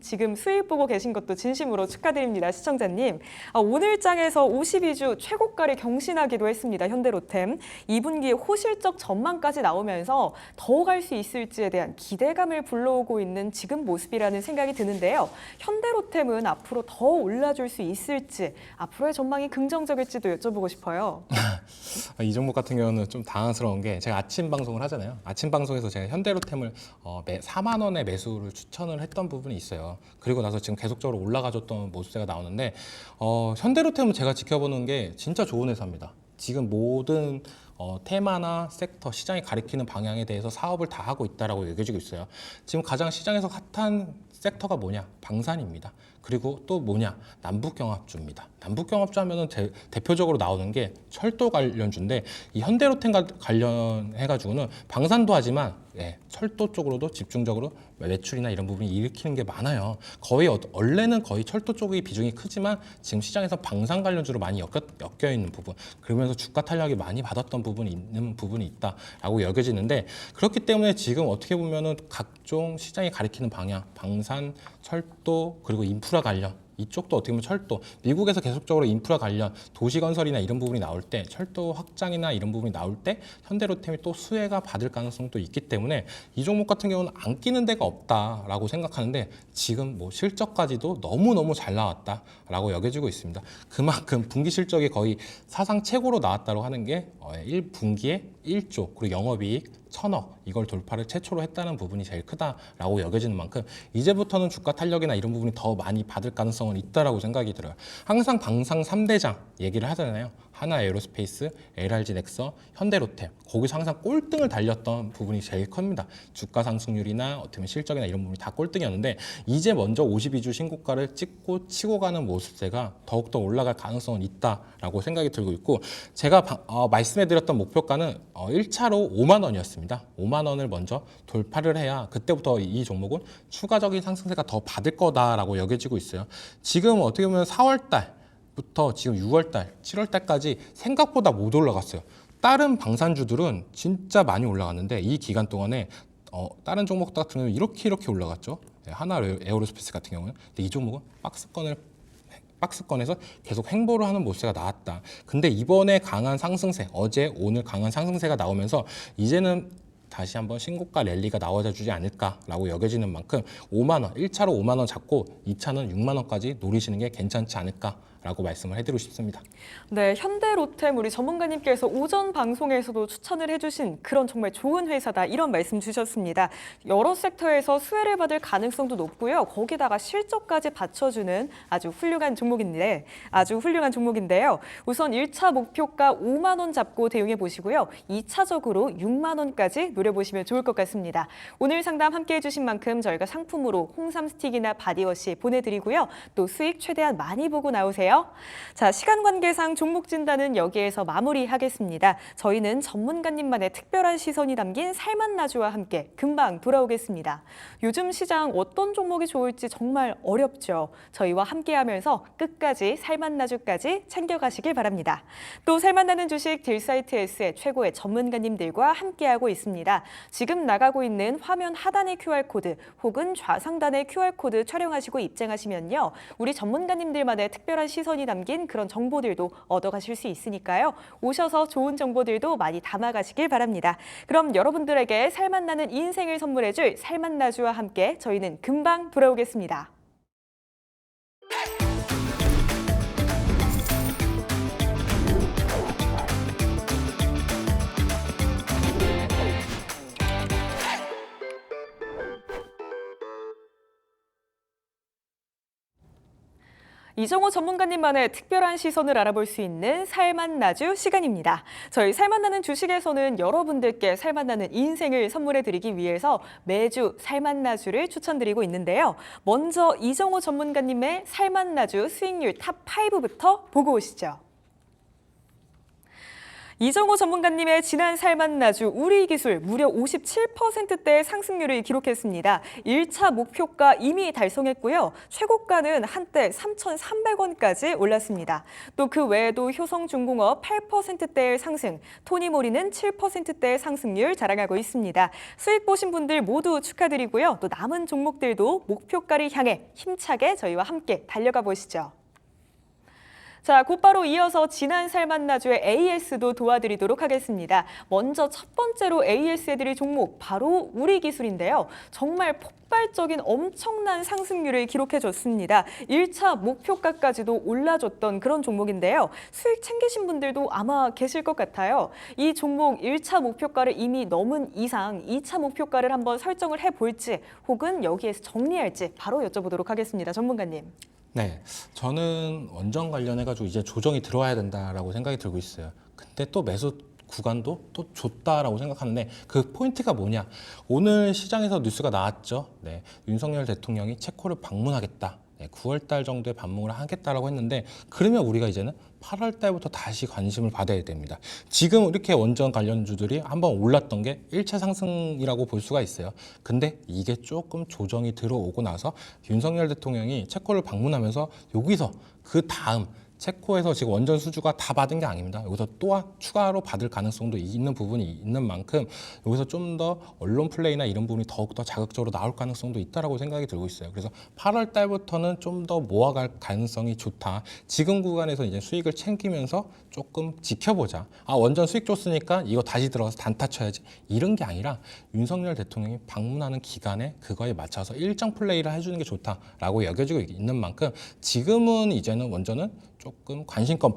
지금 수익 보고 계신 것도 진심으로 축하드립니다. 시청자님. 오늘 장에서 52주 최고가를 경신하기도 했습니다. 현대로템. 2분기에 호실적 전망까지 나오면서 더 갈 수 있을지에 대한 기대감을 불러오고 있는 지금 모습이라는 생각이 드는데요. 현대로템은 앞으로 더 올라줄 수 있을지, 앞으로의 전망이 긍정적일지도 여쭤보고 싶어요. 이 종목 같은 경우는 좀 당황스러운 게 제가 아침 방송을 하잖아요. 아침 방송에서 제가 현대로템을 4만 원에 매수를 추천을 했던 부분이 있어요. 그리고 나서 지금 계속적으로 올라가줬던 모습세가 나오는데 현대로템은 제가 지켜보는 게 진짜 좋은 회사입니다. 지금 모든 테마나 섹터, 시장이 가리키는 방향에 대해서 사업을 다 하고 있다라고 여겨지고 있어요. 지금 가장 시장에서 핫한 섹터가 뭐냐? 방산입니다. 그리고 또 뭐냐? 남북경합주입니다. 남북경합주 하면은 대표적으로 나오는 게 철도 관련주인데 이 현대로템 관련해가지고는 방산도 하지만 철도 쪽으로도 집중적으로 매출이나 이런 부분이 일으키는 게 많아요. 원래는 거의 철도 쪽의 비중이 크지만 지금 시장에서 방산 관련주로 많이 엮여 있는 부분, 그러면서 주가 탄력이 많이 받았던 부분이 있다라고 여겨지는데 그렇기 때문에 지금 어떻게 보면은 각종 시장이 가리키는 방향, 방산, 철도 그리고 인프라 관련 이쪽도 어떻게 보면 철도, 미국에서 계속적으로 인프라 관련 도시건설이나 이런 부분이 나올 때 철도 확장이나 이런 부분이 나올 때 현대로템이 또 수혜가 받을 가능성도 있기 때문에 이 종목 같은 경우는 안 끼는 데가 없다라고 생각하는데 지금 뭐 실적까지도 너무너무 잘 나왔다라고 여겨지고 있습니다. 그만큼 분기 실적이 거의 사상 최고로 나왔다고 하는 게 1분기에 1조 그리고 영업이익 1,000억 이걸 돌파를 최초로 했다는 부분이 제일 크다라고 여겨지는 만큼 이제부터는 주가 탄력이나 이런 부분이 더 많이 받을 가능성은 있다라고 생각이 들어요. 항상 방상 3대장 얘기를 하잖아요. 하나에어로스페이스, LRG 넥서, 현대로템 거기서 항상 꼴등을 달렸던 부분이 제일 큽니다. 주가 상승률이나 어떻게 보면 실적이나 이런 부분이 다 꼴등이었는데 이제 먼저 52주 신고가를 찍고 치고 가는 모습세가 더욱더 올라갈 가능성은 있다라고 생각이 들고 있고 제가 말씀해드렸던 목표가는 1차로 5만 원이었습니다. 5만 원을 먼저 돌파를 해야 그때부터 이 종목은 추가적인 상승세가 더 받을 거다라고 여겨지고 있어요. 지금 어떻게 보면 4월 달부터 지금 6월 달, 7월 달까지 생각보다 못 올라갔어요. 다른 방산주들은 진짜 많이 올라갔는데 이 기간 동안에 다른 종목 같은 경우는 이렇게 올라갔죠. 하나 에어로스페이스 같은 경우는. 근데 이 종목은 박스권에서 계속 횡보를 하는 모습가 나왔다. 근데 이번에 강한 상승세, 어제 오늘 강한 상승세가 나오면서 이제는 다시 한번 신고가 랠리가 나와주지 않을까라고 여겨지는 만큼 5만 원, 1차로 5만 원 잡고 2차는 6만 원까지 노리시는 게 괜찮지 않을까라고 말씀을 해드리고 싶습니다. 네, 현대로템 우리 전문가님께서 오전 방송에서도 추천을 해주신 그런 정말 좋은 회사다 이런 말씀 주셨습니다. 여러 섹터에서 수혜를 받을 가능성도 높고요. 거기다가 실적까지 받쳐주는 아주 훌륭한 종목인데요. 우선 1차 목표가 5만 원 잡고 대응해 보시고요. 2차적으로 6만 원까지 노려보시면 좋을 것 같습니다. 오늘 상담 함께해 주신 만큼 저희가 상품으로 홍삼 스틱이나 바디워시 보내드리고요. 또 수익 최대한 많이 보고 나오세요. 자, 시간 관계상 종목 진단은 여기에서 마무리하겠습니다. 저희는 전문가님만의 특별한 시선이 담긴 살맛나주와 함께 금방 돌아오겠습니다. 요즘 시장 어떤 종목이 좋을지 정말 어렵죠. 저희와 함께하면서 끝까지 살맛나주까지 챙겨가시길 바랍니다. 또 살맛나는 주식 딜사이트S의 최고의 전문가님들과 함께하고 있습니다. 지금 나가고 있는 화면 하단의 QR코드 혹은 좌상단의 QR코드 촬영하시고 입장하시면요. 우리 전문가님들만의 특별한 시선 시선이 담긴 그런 정보들도 얻어가실 수 있으니까요. 오셔서 좋은 정보들도 많이 담아가시길 바랍니다. 그럼 여러분들에게 살맛나는 인생을 선물해줄 살맛나주와 함께 저희는 금방 돌아오겠습니다. 이정호 전문가님만의 특별한 시선을 알아볼 수 있는 살맛나주 시간입니다. 저희 살맛나는 주식에서는 여러분들께 살맛나는 인생을 선물해드리기 위해서 매주 살맛나주를 추천드리고 있는데요. 먼저 이정호 전문가님의 살맛나주 수익률 탑5부터 보고 오시죠. 이정호 전문가님의 지난 살맛나주 우리기술 무려 57%대의 상승률을 기록했습니다. 1차 목표가 이미 달성했고요. 최고가는 한때 3,300원까지 올랐습니다. 또 그 외에도 효성중공업 8%대의 상승, 토니모리는 7%대의 상승률 자랑하고 있습니다. 수익 보신 분들 모두 축하드리고요. 또 남은 종목들도 목표가를 향해 힘차게 저희와 함께 달려가 보시죠. 자, 곧바로 이어서 지난 살맛나주의 AS도 도와드리도록 하겠습니다. 먼저 첫 번째로 AS해드릴 종목 바로 우리기술인데요. 정말 폭발적인 엄청난 상승률을 기록해줬습니다. 1차 목표가까지도 올라줬던 그런 종목인데요. 수익 챙기신 분들도 아마 계실 것 같아요. 이 종목 1차 목표가를 이미 넘은 이상 2차 목표가를 한번 설정을 해볼지 혹은 여기에서 정리할지 바로 여쭤보도록 하겠습니다. 전문가님. 네, 저는 원전 관련해가지고 이제 조정이 들어와야 된다라고 생각이 들고 있어요. 근데 또 매수 구간도 또 좋다라고 생각하는데 그 포인트가 뭐냐? 오늘 시장에서 뉴스가 나왔죠. 네, 윤석열 대통령이 체코를 방문하겠다. 네, 9월 달 정도에 방문을 하겠다라고 했는데 그러면 우리가 이제는 8월 달부터 다시 관심을 받아야 됩니다. 지금 이렇게 원전 관련주들이 한번 올랐던 게 1차 상승이라고 볼 수가 있어요. 근데 이게 조금 조정이 들어오고 나서 윤석열 대통령이 체코를 방문하면서 여기서 그 다음 체코에서 지금 원전 수주가 다 받은 게 아닙니다. 여기서 또 추가로 받을 가능성도 있는 부분이 있는 만큼 여기서 좀 더 언론 플레이나 이런 부분이 더욱더 자극적으로 나올 가능성도 있다라고 생각이 들고 있어요. 그래서 8월 달부터는 좀 더 모아갈 가능성이 좋다. 지금 구간에서 이제 수익을 챙기면서 조금 지켜보자. 아, 원전 수익 줬으니까 이거 다시 들어가서 단타 쳐야지. 이런 게 아니라 윤석열 대통령이 방문하는 기간에 그거에 맞춰서 일정 플레이를 해주는 게 좋다라고 여겨지고 있는 만큼 지금은 이제는 원전은 조금 관심권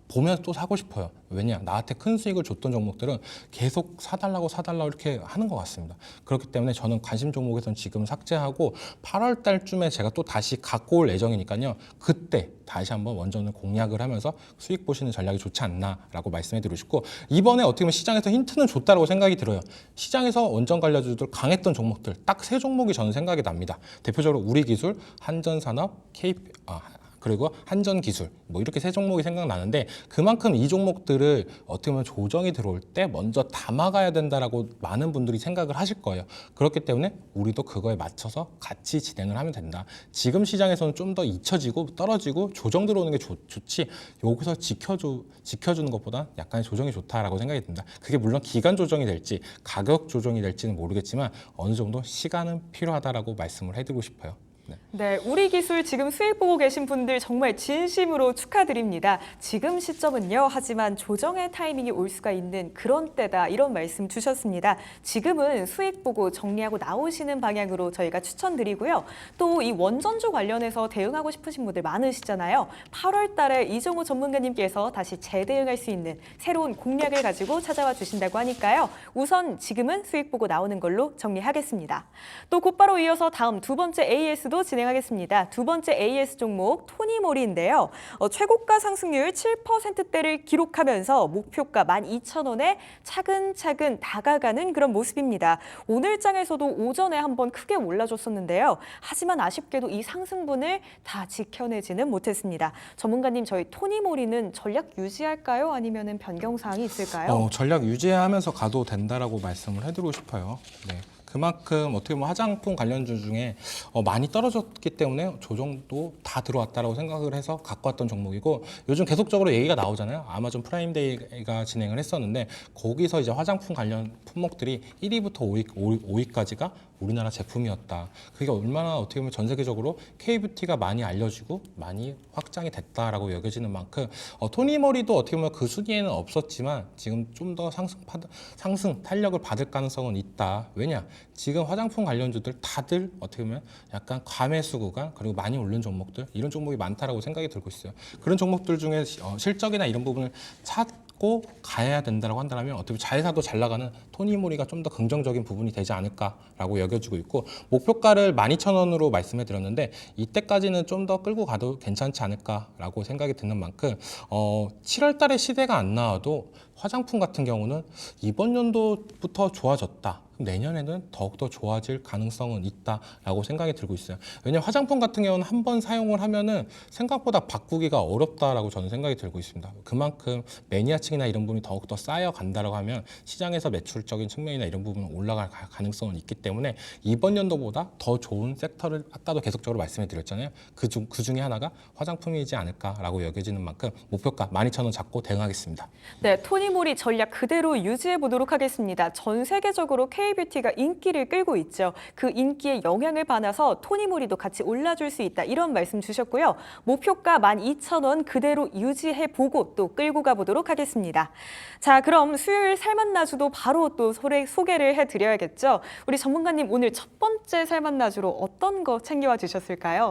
보면서 또 사고 싶어요. 왜냐? 나한테 큰 수익을 줬던 종목들은 계속 사달라고 이렇게 하는 것 같습니다. 그렇기 때문에 저는 관심 종목에서는 지금 삭제하고 8월 달쯤에 제가 또 다시 갖고 올 예정이니까요. 그때 다시 한번 원전을 공략을 하면서 수익 보시는 전략이 좋지 않나라고 말씀해 드리고 싶고 이번에 어떻게 보면 시장에서 힌트는 줬다라고 생각이 들어요. 시장에서 원전 관련주들 강했던 종목들 딱 3종목이 저는 생각이 납니다. 대표적으로 우리기술, 한전산업, 그리고 한전기술 이렇게 3종목이 생각나는데 그만큼 이 종목들을 어떻게 보면 조정이 들어올 때 먼저 담아가야 된다라고 많은 분들이 생각을 하실 거예요. 그렇기 때문에 우리도 그거에 맞춰서 같이 진행을 하면 된다. 지금 시장에서는 좀 더 잊혀지고 떨어지고 조정 들어오는 게 좋지 여기서 지켜주는 것보다 약간의 조정이 좋다라고 생각이 듭니다. 그게 물론 기간 조정이 될지 가격 조정이 될지는 모르겠지만 어느 정도 시간은 필요하다라고 말씀을 해드리고 싶어요. 네, 우리기술 지금 수익 보고 계신 분들 정말 진심으로 축하드립니다. 지금 시점은요, 하지만 조정의 타이밍이 올 수가 있는 그런 때다 이런 말씀 주셨습니다. 지금은 수익 보고 정리하고 나오시는 방향으로 저희가 추천드리고요. 또 이 원전주 관련해서 대응하고 싶으신 분들 많으시잖아요. 8월 달에 이정호 전문가님께서 다시 재대응할 수 있는 새로운 공략을 가지고 찾아와 주신다고 하니까요. 우선 지금은 수익 보고 나오는 걸로 정리하겠습니다. 또 곧바로 이어서 다음 두 번째 AS도 진행하겠습니다. 두 번째 AS 종목 토니모리인데요. 최고가 상승률 7%대를 기록하면서 목표가 12,000원에 차근차근 다가가는 그런 모습입니다. 오늘 장에서도 오전에 한번 크게 올라줬었는데요. 하지만 아쉽게도 이 상승분을 다 지켜내지는 못했습니다. 전문가님, 저희 토니모리는 전략 유지할까요? 아니면 변경사항이 있을까요? 전략 유지하면서 가도 된다라고 말씀을 해드리고 싶어요. 네. 그만큼 어떻게 보면 화장품 관련주 중에 많이 떨어졌기 때문에 조정도 다 들어왔다라고 생각을 해서 갖고 왔던 종목이고, 요즘 계속적으로 얘기가 나오잖아요. 아마존 프라임데이가 진행을 했었는데 거기서 이제 화장품 관련 품목들이 1위부터 5위까지가 우리나라 제품이었다. 그게 얼마나 어떻게 보면 전 세계적으로 K뷰티가 많이 알려지고 많이 확장이 됐다라고 여겨지는 만큼 토니모리도 어떻게 보면 그 순위에는 없었지만 지금 좀 더 상승 탄력을 받을 가능성은 있다. 왜냐? 지금 화장품 관련주들 다들 어떻게 보면 약간 과매수 구간, 그리고 많이 오른 종목들, 이런 종목이 많다라고 생각이 들고 있어요. 그런 종목들 중에 실적이나 이런 부분을 찾고 가야 된다고 한다면 어떻게 보면 자회사도 잘 나가는 토니모리가 좀 더 긍정적인 부분이 되지 않을까라고 여겨지고 있고, 목표가를 12,000원으로 말씀해 드렸는데 이때까지는 좀 더 끌고 가도 괜찮지 않을까라고 생각이 드는 만큼 7월 달에 시대가 안 나와도 화장품 같은 경우는 이번 연도부터 좋아졌다. 내년에는 더욱더 좋아질 가능성은 있다라고 생각이 들고 있어요. 왜냐하면 화장품 같은 경우는 한 번 사용을 하면은 생각보다 바꾸기가 어렵다라고 저는 생각이 들고 있습니다. 그만큼 매니아층이나 이런 부분이 더욱더 쌓여간다라고 하면 시장에서 매출적인 측면이나 이런 부분은 올라갈 가능성은 있기 때문에 이번 연도보다 더 좋은 섹터를 아까도 계속적으로 말씀해 드렸잖아요. 그 중에 하나가 화장품이지 않을까라고 여겨지는 만큼 목표가 12,000원 잡고 대응하겠습니다. 네, 토니모리 전략 그대로 유지해 보도록 하겠습니다. 전 세계적으로 K뷰티가 인기를 끌고 있죠. 그 인기에 영향을 받아서 토니모리도 같이 올라줄 수 있다. 이런 말씀 주셨고요. 목표가 12,000원 그대로 유지해 보고 또 끌고 가보도록 하겠습니다. 자, 그럼 수요일 살만나주도 바로 또 소개를 해드려야겠죠. 우리 전문가님 오늘 첫 번째 살만나주로 어떤 거 챙겨와 주셨을까요?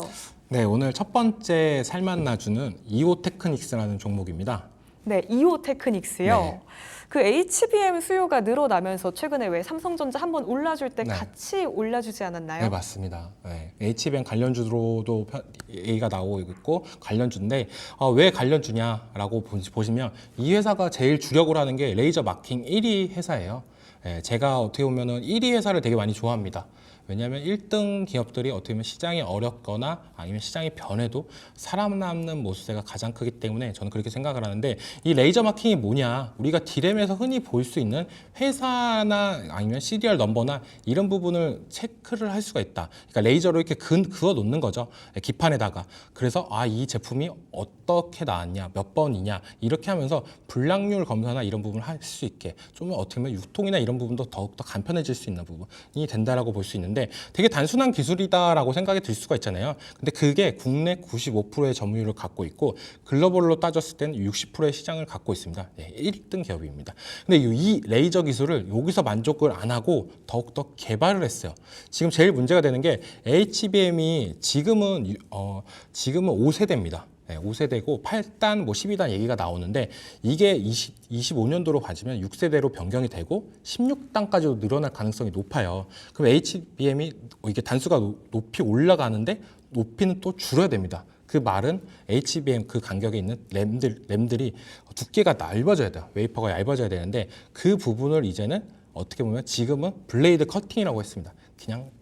네, 오늘 첫 번째 살만나주는 이오테크닉스라는 종목입니다. 네, 이오테크닉스요. 네. 그 HBM 수요가 늘어나면서 최근에 왜 삼성전자 한번 올라줄 때 네. 같이 올라주지 않았나요? 네, 맞습니다. 네. HBM 관련주로도 얘기가 나오고 있고 관련주인데 왜 관련주냐라고 보시면 이 회사가 제일 주력으로 하는 게 레이저 마킹 1위 회사예요. 네, 제가 어떻게 보면은 1위 회사를 되게 많이 좋아합니다. 왜냐하면 1등 기업들이 어떻게 보면 시장이 어렵거나 아니면 시장이 변해도 살아남는 모습세가 가장 크기 때문에 저는 그렇게 생각을 하는데, 이 레이저 마킹이 뭐냐, 우리가 디램에서 흔히 볼 수 있는 회사나 아니면 시리얼 넘버나 이런 부분을 체크를 할 수가 있다. 그러니까 레이저로 이렇게 그어 놓는 거죠, 기판에다가. 그래서 이 제품이 어떻게 나왔냐, 몇 번이냐, 이렇게 하면서 불량률 검사나 이런 부분을 할 수 있게 좀 어떻게 보면 유통이나 이런 부분도 더욱더 간편해질 수 있는 부분이 된다라고 볼 수 있는데, 되게 단순한 기술이다라고 생각이 들 수가 있잖아요. 근데 그게 국내 95%의 점유율을 갖고 있고 글로벌로 따졌을 때는 60%의 시장을 갖고 있습니다. 네, 1등 기업입니다. 근데 이 레이저 기술을 여기서 만족을 안 하고 더욱더 개발을 했어요. 지금 제일 문제가 되는 게 HBM이 지금은 5세대입니다. 네, 5세대고 8단, 12단 얘기가 나오는데 이게 25년도로 가지면 6세대로 변경이 되고 16단까지도 늘어날 가능성이 높아요. 그럼 HBM이 이게 단수가 높이 올라가는데 높이는 또 줄어야 됩니다. 그 말은 HBM 그 간격에 있는 램들이 두께가 넓어져야 돼요. 웨이퍼가 얇아져야 되는데 그 부분을 이제는 어떻게 보면 지금은 블레이드 커팅이라고 했습니다. 그냥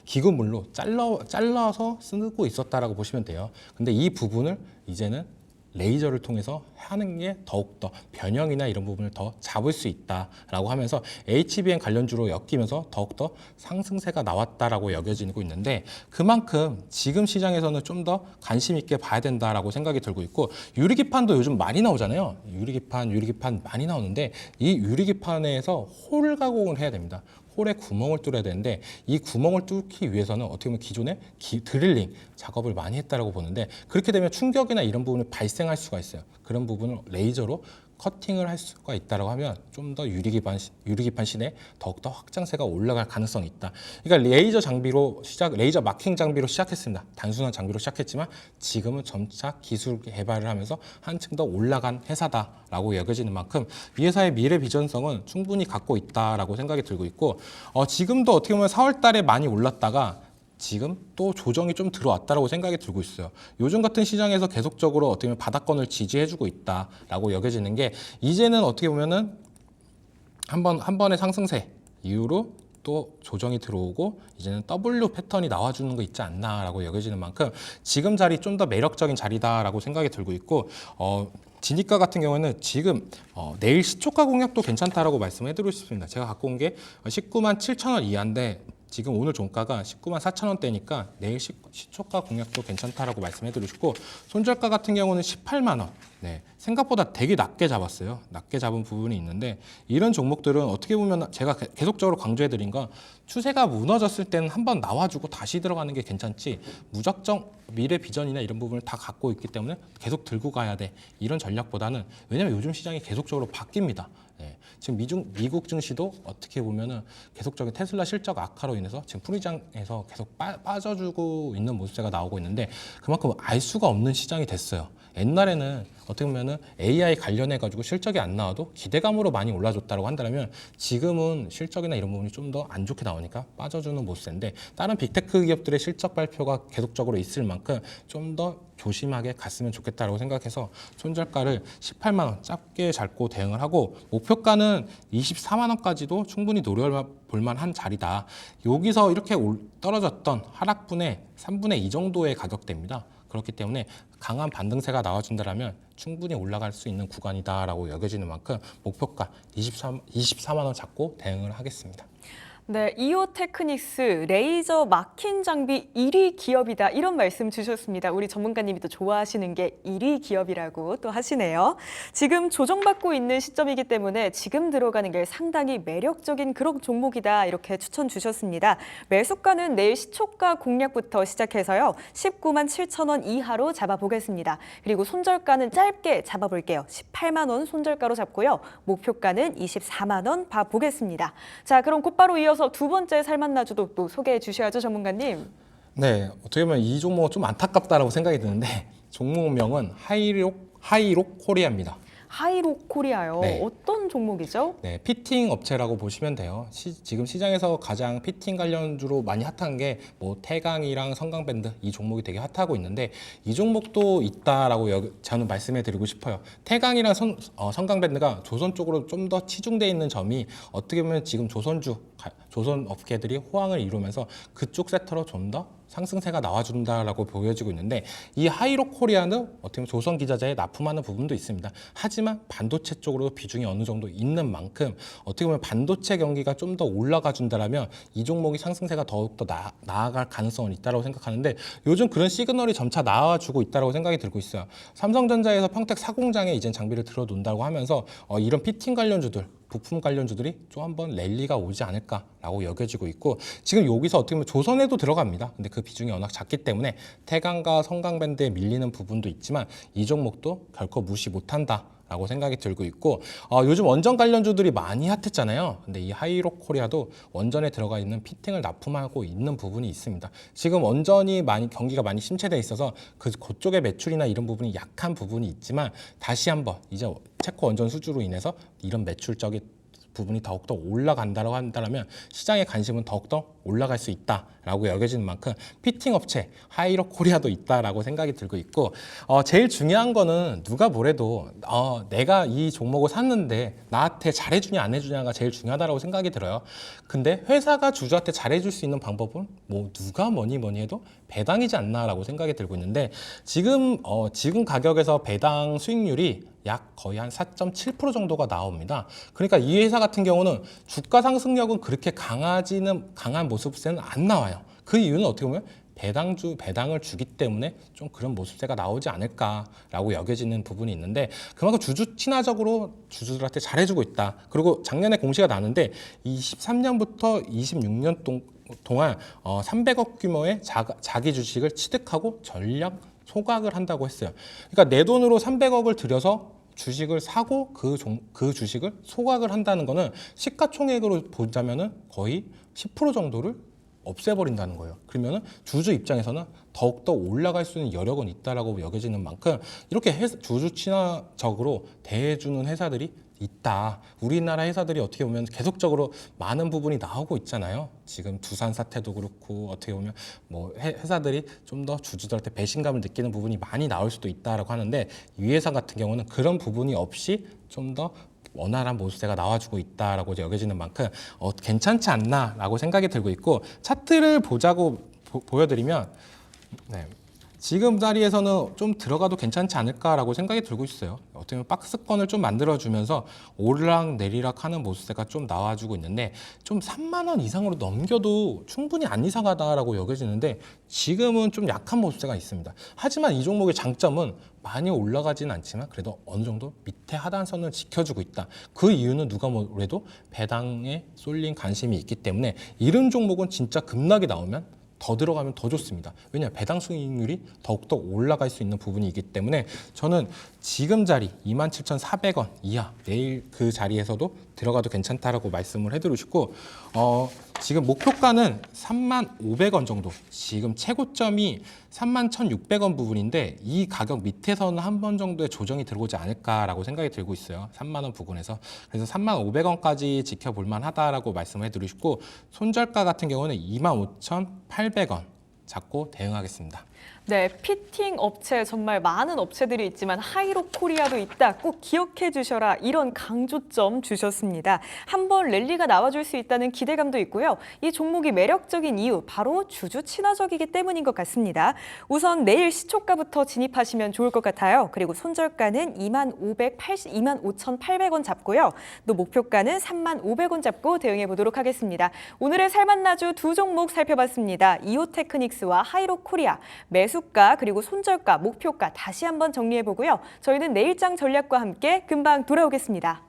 기구물로 잘라서 쓰고 있었다라고 보시면 돼요. 근데 이 부분을 이제는 레이저를 통해서 하는 게 더욱더 변형이나 이런 부분을 더 잡을 수 있다라고 하면서 HBM 관련주로 엮이면서 더욱더 상승세가 나왔다라고 여겨지고 있는데, 그만큼 지금 시장에서는 좀 더 관심 있게 봐야 된다라고 생각이 들고 있고, 유리기판도 요즘 많이 나오잖아요. 유리기판 많이 나오는데 이 유리기판에서 홀 가공을 해야 됩니다. 홀에 구멍을 뚫어야 되는데 이 구멍을 뚫기 위해서는 어떻게 보면 기존에 드릴링 작업을 많이 했다라고 보는데, 그렇게 되면 충격이나 이런 부분이 발생할 수가 있어요. 그런 부분을 레이저로 커팅을 할 수가 있다고 하면 좀 더 유리기판 시내 더욱더 확장세가 올라갈 가능성이 있다. 그러니까 레이저 마킹 장비로 시작했습니다. 단순한 장비로 시작했지만 지금은 점차 기술 개발을 하면서 한층 더 올라간 회사다라고 여겨지는 만큼 이 회사의 미래 비전성은 충분히 갖고 있다라고 생각이 들고 있고, 지금도 어떻게 보면 4월 달에 많이 올랐다가 지금 또 조정이 좀 들어왔다라고 생각이 들고 있어요. 요즘 같은 시장에서 계속적으로 어떻게 보면 바닥권을 지지해주고 있다라고 여겨지는 게, 이제는 어떻게 보면은 한 번의 상승세 이후로 또 조정이 들어오고 이제는 W 패턴이 나와주는 거 있지 않나라고 여겨지는 만큼 지금 자리 좀 더 매력적인 자리다라고 생각이 들고 있고, 지니까 같은 경우는 지금 내일 시초가 공략도 괜찮다라고 말씀해 드리고 싶습니다. 제가 갖고 온 게 19만 7천 원 이하인데 지금 오늘 종가가 19만 4천 원대니까 내일 시초가 공략도 괜찮다라고 말씀해 드리고 싶고, 손절가 같은 경우는 18만 원. 네, 생각보다 되게 낮게 잡았어요. 낮게 잡은 부분이 있는데, 이런 종목들은 어떻게 보면 제가 계속적으로 강조해 드린 건 추세가 무너졌을 때는 한번 나와주고 다시 들어가는 게 괜찮지, 무작정 미래 비전이나 이런 부분을 다 갖고 있기 때문에 계속 들고 가야 돼, 이런 전략보다는, 왜냐면 요즘 시장이 계속적으로 바뀝니다. 네, 지금 미국 증시도 어떻게 보면은 계속적인 테슬라 실적 악화로 인해서 지금 풀이장에서 계속 빠져주고 있는 모습세가 나오고 있는데, 그만큼 알 수가 없는 시장이 됐어요. 옛날에는 어떻게 보면은 AI 관련해 가지고 실적이 안 나와도 기대감으로 많이 올라줬다고 한다면, 지금은 실적이나 이런 부분이 좀 더 안 좋게 나오니까 빠져주는 모습인데, 다른 빅테크 기업들의 실적 발표가 계속적으로 있을 만큼 좀 더 조심하게 갔으면 좋겠다라고 생각해서 손절가를 18만 원 짧게 잡고 대응을 하고, 목표가는 24만 원까지도 충분히 노려볼 만한 자리다. 여기서 이렇게 떨어졌던 하락분의 3분의 2 정도의 가격대입니다. 그렇기 때문에 강한 반등세가 나와준다면 충분히 올라갈 수 있는 구간이다라고 여겨지는 만큼 목표가 24만 원 잡고 대응을 하겠습니다. 네, 이오테크닉스 레이저 마킹 장비 1위 기업이다, 이런 말씀 주셨습니다. 우리 전문가님이 또 좋아하시는 게 1위 기업이라고 또 하시네요. 지금 조정받고 있는 시점이기 때문에 지금 들어가는 게 상당히 매력적인 그런 종목이다, 이렇게 추천 주셨습니다. 매수가는 내일 시초가 공략부터 시작해서요, 19만 7천 원 이하로 잡아보겠습니다. 그리고 손절가는 짧게 잡아볼게요. 18만 원 손절가로 잡고요. 목표가는 24만 원 봐보겠습니다. 자, 그럼 곧바로 이어서 두 번째 살만나주도 또 소개해 주셔야죠, 전문가님. 네, 어떻게 보면 이 종목은 좀 안타깝다라고 생각이 드는데, 종목명은 하이록 코리아입니다. 하이록 코리아요. 네. 어떤 종목이죠? 네, 피팅 업체라고 보시면 돼요. 지금 시장에서 가장 피팅 관련주로 많이 핫한 게 뭐 태강이랑 성강밴드, 이 종목이 되게 핫하고 있는데, 이 종목도 있다라고 저는 말씀해 드리고 싶어요. 태강이랑 성강밴드가 조선 쪽으로 좀 더 치중돼 있는 점이, 어떻게 보면 지금 조선 업계들이 호황을 이루면서 그쪽 섹터로 좀 더 상승세가 나와준다라고 보여지고 있는데, 이 하이록 코리아는 어떻게 보면 조선 기자재에 납품하는 부분도 있습니다. 하지만 반도체 쪽으로 비중이 어느 정도 있는 만큼, 어떻게 보면 반도체 경기가 좀 더 올라가 준다라면 이 종목이 상승세가 더욱더 나아갈 가능성은 있다고 생각하는데, 요즘 그런 시그널이 점차 나와주고 있다고 생각이 들고 있어요. 삼성전자에서 평택 사공장에 이제 장비를 들어놓는다고 하면서 이런 피팅 관련주들, 부품 관련주들이 좀 한번 랠리가 오지 않을까라고 여겨지고 있고, 지금 여기서 어떻게 보면 조선에도 들어갑니다. 근데 그 비중이 워낙 작기 때문에 태강과 성강밴드에 밀리는 부분도 있지만, 이 종목도 결코 무시 못한다 라고 생각이 들고 있고, 요즘 원전 관련주들이 많이 핫했잖아요. 근데 이 하이록 코리아도 원전에 들어가 있는 피팅을 납품하고 있는 부분이 있습니다. 지금 원전이 경기가 많이 침체돼 있어서 그쪽의 매출이나 이런 부분이 약한 부분이 있지만, 다시 한번 이제 체코 원전 수주로 인해서 이런 매출적인 부분이 더욱더 올라간다고 한다면 시장의 관심은 더욱더 올라갈 수 있다라고 여겨지는 만큼 피팅 업체 하이록 코리아도 있다라고 생각이 들고 있고, 제일 중요한 거는 누가 뭐래도 내가 이 종목을 샀는데 나한테 잘해주냐 안 해주냐가 제일 중요하다고 생각이 들어요. 근데 회사가 주주한테 잘해줄 수 있는 방법은 뭐 누가 뭐니 해도 배당이지 않나라고 생각이 들고 있는데, 지금 가격에서 배당 수익률이 약 거의 한 4.7% 정도가 나옵니다. 그러니까 이 회사 같은 경우는 주가 상승력은 그렇게 강한 모습세는 안 나와요. 그 이유는 어떻게 보면 배당을 주기 때문에 좀 그런 모습세가 나오지 않을까라고 여겨지는 부분이 있는데, 그만큼 주주 친화적으로 주주들한테 잘해주고 있다. 그리고 작년에 공시가 나는데 23년부터 26년 동안 300억 규모의 자기 주식을 취득하고 전량 소각을 한다고 했어요. 그러니까 내 돈으로 300억을 들여서 주식을 사고 그 주식을 소각을 한다는 거는 시가총액으로 보자면은 거의 10% 정도를 없애버린다는 거예요. 그러면은 주주 입장에서는 더욱더 올라갈 수 있는 여력은 있다라고 여겨지는 만큼, 이렇게 주주 친화적으로 대해주는 회사들이 있다. 우리나라 회사들이 어떻게 보면 계속적으로 많은 부분이 나오고 있잖아요. 지금 두산 사태도 그렇고, 어떻게 보면 뭐 회사들이 좀 더 주주들한테 배신감을 느끼는 부분이 많이 나올 수도 있다라고 하는데, 이 회사 같은 경우는 그런 부분이 없이 좀 더 원활한 모습세가 나와주고 있다라고 여겨지는 만큼 괜찮지 않나라고 생각이 들고 있고, 차트를 보자고 보여드리면, 네, 지금 자리에서는 좀 들어가도 괜찮지 않을까라고 생각이 들고 있어요. 어떻게 보면 박스권을 좀 만들어주면서 오르락 내리락 하는 모습세가 좀 나와주고 있는데 좀 3만 원 이상으로 넘겨도 충분히 안 이상하다라고 여겨지는데 지금은 좀 약한 모습세가 있습니다. 하지만 이 종목의 장점은 많이 올라가지는 않지만 그래도 어느 정도 밑에 하단선을 지켜주고 있다. 그 이유는 누가 뭐래도 배당에 쏠린 관심이 있기 때문에 이런 종목은 진짜 급락이 나오면 더 들어가면 더 좋습니다. 왜냐하면 배당 수익률이 더욱더 올라갈 수 있는 부분이기 때문에 저는 지금 자리 27,400원 이하 내일 그 자리에서도 들어가도 괜찮다라고 말씀을 해드리고 싶고 지금 목표가는 3,500원 정도 지금 최고점이 31,600원 부분인데 이 가격 밑에서는 한 번 정도의 조정이 들어오지 않을까라고 생각이 들고 있어요. 3만 원 부근에서. 그래서 35,000원까지 지켜볼 만하다라고 말씀을 해드리고 싶고 손절가 같은 경우는 25,800원 잡고 대응하겠습니다. 네, 피팅 업체 정말 많은 업체들이 있지만 하이록 코리아도 있다. 꼭 기억해 주셔라. 이런 강조점 주셨습니다. 한번 랠리가 나와줄 수 있다는 기대감도 있고요. 이 종목이 매력적인 이유 바로 주주 친화적이기 때문인 것 같습니다. 우선 내일 시초가부터 진입하시면 좋을 것 같아요. 그리고 손절가는 25,800원 잡고요. 또 목표가는 35,000원 잡고 대응해 보도록 하겠습니다. 오늘의 살만나주 두 종목 살펴봤습니다. 이오테크닉스와 하이록 코리아. 매수가 그리고 손절가, 목표가 다시 한번 정리해 보고요. 저희는 내일장 전략과 함께 금방 돌아오겠습니다.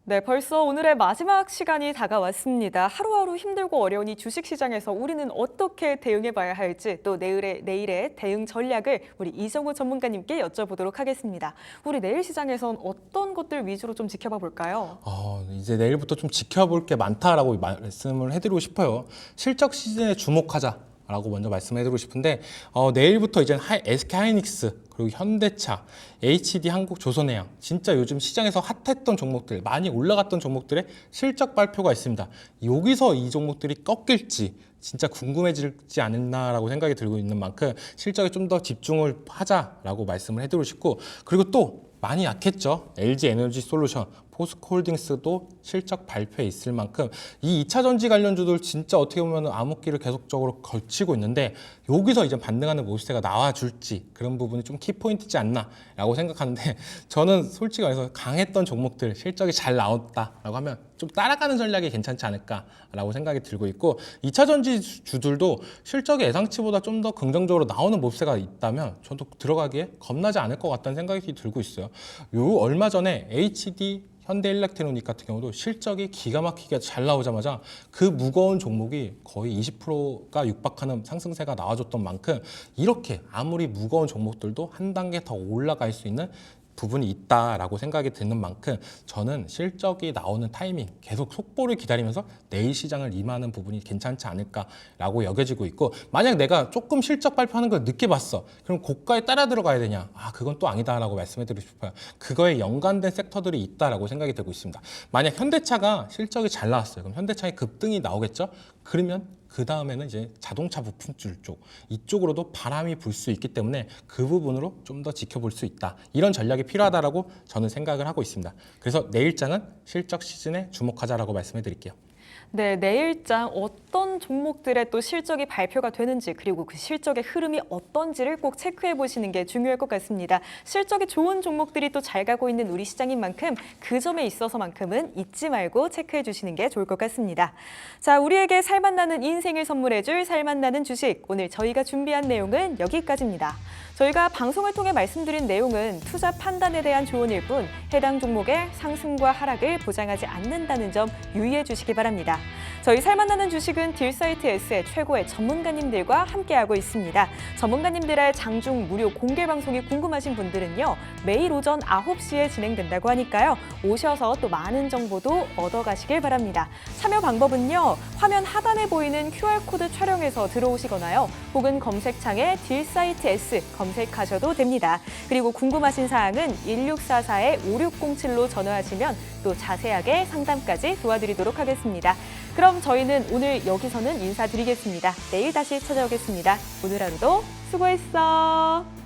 네, 벌써 오늘의 마지막 시간이 다가왔습니다. 하루하루 힘들고 어려운 이 주식시장에서 우리는 어떻게 대응해봐야 할지 또 내일의 대응 전략을 우리 이정우 전문가님께 여쭤보도록 하겠습니다. 우리 내일 시장에선 어떤 것들 위주로 좀 지켜봐 볼까요? 이제 내일부터 좀 지켜볼 게 많다라고 말씀을 해드리고 싶어요. 실적 시즌에 주목하자. 라고 먼저 말씀해드리고 싶은데 내일부터 이제 SK 하이닉스 그리고 현대차, HD 한국조선해양 진짜 요즘 시장에서 핫했던 종목들 많이 올라갔던 종목들의 실적 발표가 있습니다. 여기서 이 종목들이 꺾일지 진짜 궁금해지지 않았나라고 생각이 들고 있는 만큼 실적에 좀 더 집중을 하자라고 말씀을 해드리고 싶고 그리고 또 많이 약했죠. LG 에너지 솔루션, 포스코홀딩스도 실적 발표에 있을 만큼 이 2차 전지 관련주들 진짜 어떻게 보면 암흑기를 계속적으로 걸치고 있는데 여기서 이제 반등하는 모습세가 나와줄지 그런 부분이 좀 키포인트지 않나라고 생각하는데 저는 솔직히 말해서 강했던 종목들 실적이 잘 나왔다라고 하면 좀 따라가는 전략이 괜찮지 않을까라고 생각이 들고 있고 2차 전지 주들도 실적이 예상치보다 좀 더 긍정적으로 나오는 모습세가 있다면 저도 들어가기에 겁나지 않을 것 같다는 생각이 들고 있어요. 요 얼마 전에 HD 현대일렉트로닉 같은 경우도 실적이 기가 막히게 잘 나오자마자 그 무거운 종목이 거의 20%가 육박하는 상승세가 나와줬던 만큼 이렇게 아무리 무거운 종목들도 한 단계 더 올라갈 수 있는 부분이 있다라고 생각이 드는 만큼 저는 실적이 나오는 타이밍 계속 속보를 기다리면서 내일 시장을 임하는 부분이 괜찮지 않을까라고 여겨지고 있고 만약 내가 조금 실적 발표하는 걸 늦게 봤어 그럼 고가에 따라 들어가야 되냐 그건 또 아니다라고 말씀해드리고 싶어요. 그거에 연관된 섹터들이 있다라고 생각이 들고 있습니다. 만약 현대차가 실적이 잘 나왔어요. 그럼 현대차의 급등이 나오겠죠. 그러면 그 다음에는 이제 자동차 부품줄 쪽 이쪽으로도 바람이 불 수 있기 때문에 그 부분으로 좀 더 지켜볼 수 있다. 이런 전략이 필요하다라고 저는 생각을 하고 있습니다. 그래서 내일장은 실적 시즌에 주목하자라고 말씀해 드릴게요. 네, 내일장 어떤 종목들의 또 실적이 발표가 되는지 그리고 그 실적의 흐름이 어떤지를 꼭 체크해 보시는 게 중요할 것 같습니다. 실적이 좋은 종목들이 또 잘 가고 있는 우리 시장인 만큼 그 점에 있어서만큼은 잊지 말고 체크해 주시는 게 좋을 것 같습니다. 자, 우리에게 살맛나는 인생을 선물해 줄 살맛나는 주식. 오늘 저희가 준비한 내용은 여기까지입니다. 저희가 방송을 통해 말씀드린 내용은 투자 판단에 대한 조언일 뿐 해당 종목의 상승과 하락을 보장하지 않는다는 점 유의해 주시기 바랍니다. 저희 살만나는 주식은 딜사이트 S의 최고의 전문가님들과 함께하고 있습니다. 전문가님들의 장중 무료 공개 방송이 궁금하신 분들은요. 매일 오전 9시에 진행된다고 하니까요. 오셔서 또 많은 정보도 얻어가시길 바랍니다. 참여 방법은요. 화면 하단에 보이는 QR코드 촬영해서 들어오시거나요. 혹은 검색창에 딜사이트 S 검색하셔도 됩니다. 그리고 궁금하신 사항은 1644-5607로 전화하시면 또 자세하게 상담까지 도와드리도록 하겠습니다. 그럼 저희는 오늘 여기서는 인사드리겠습니다. 내일 다시 찾아오겠습니다. 오늘 하루도 수고했어.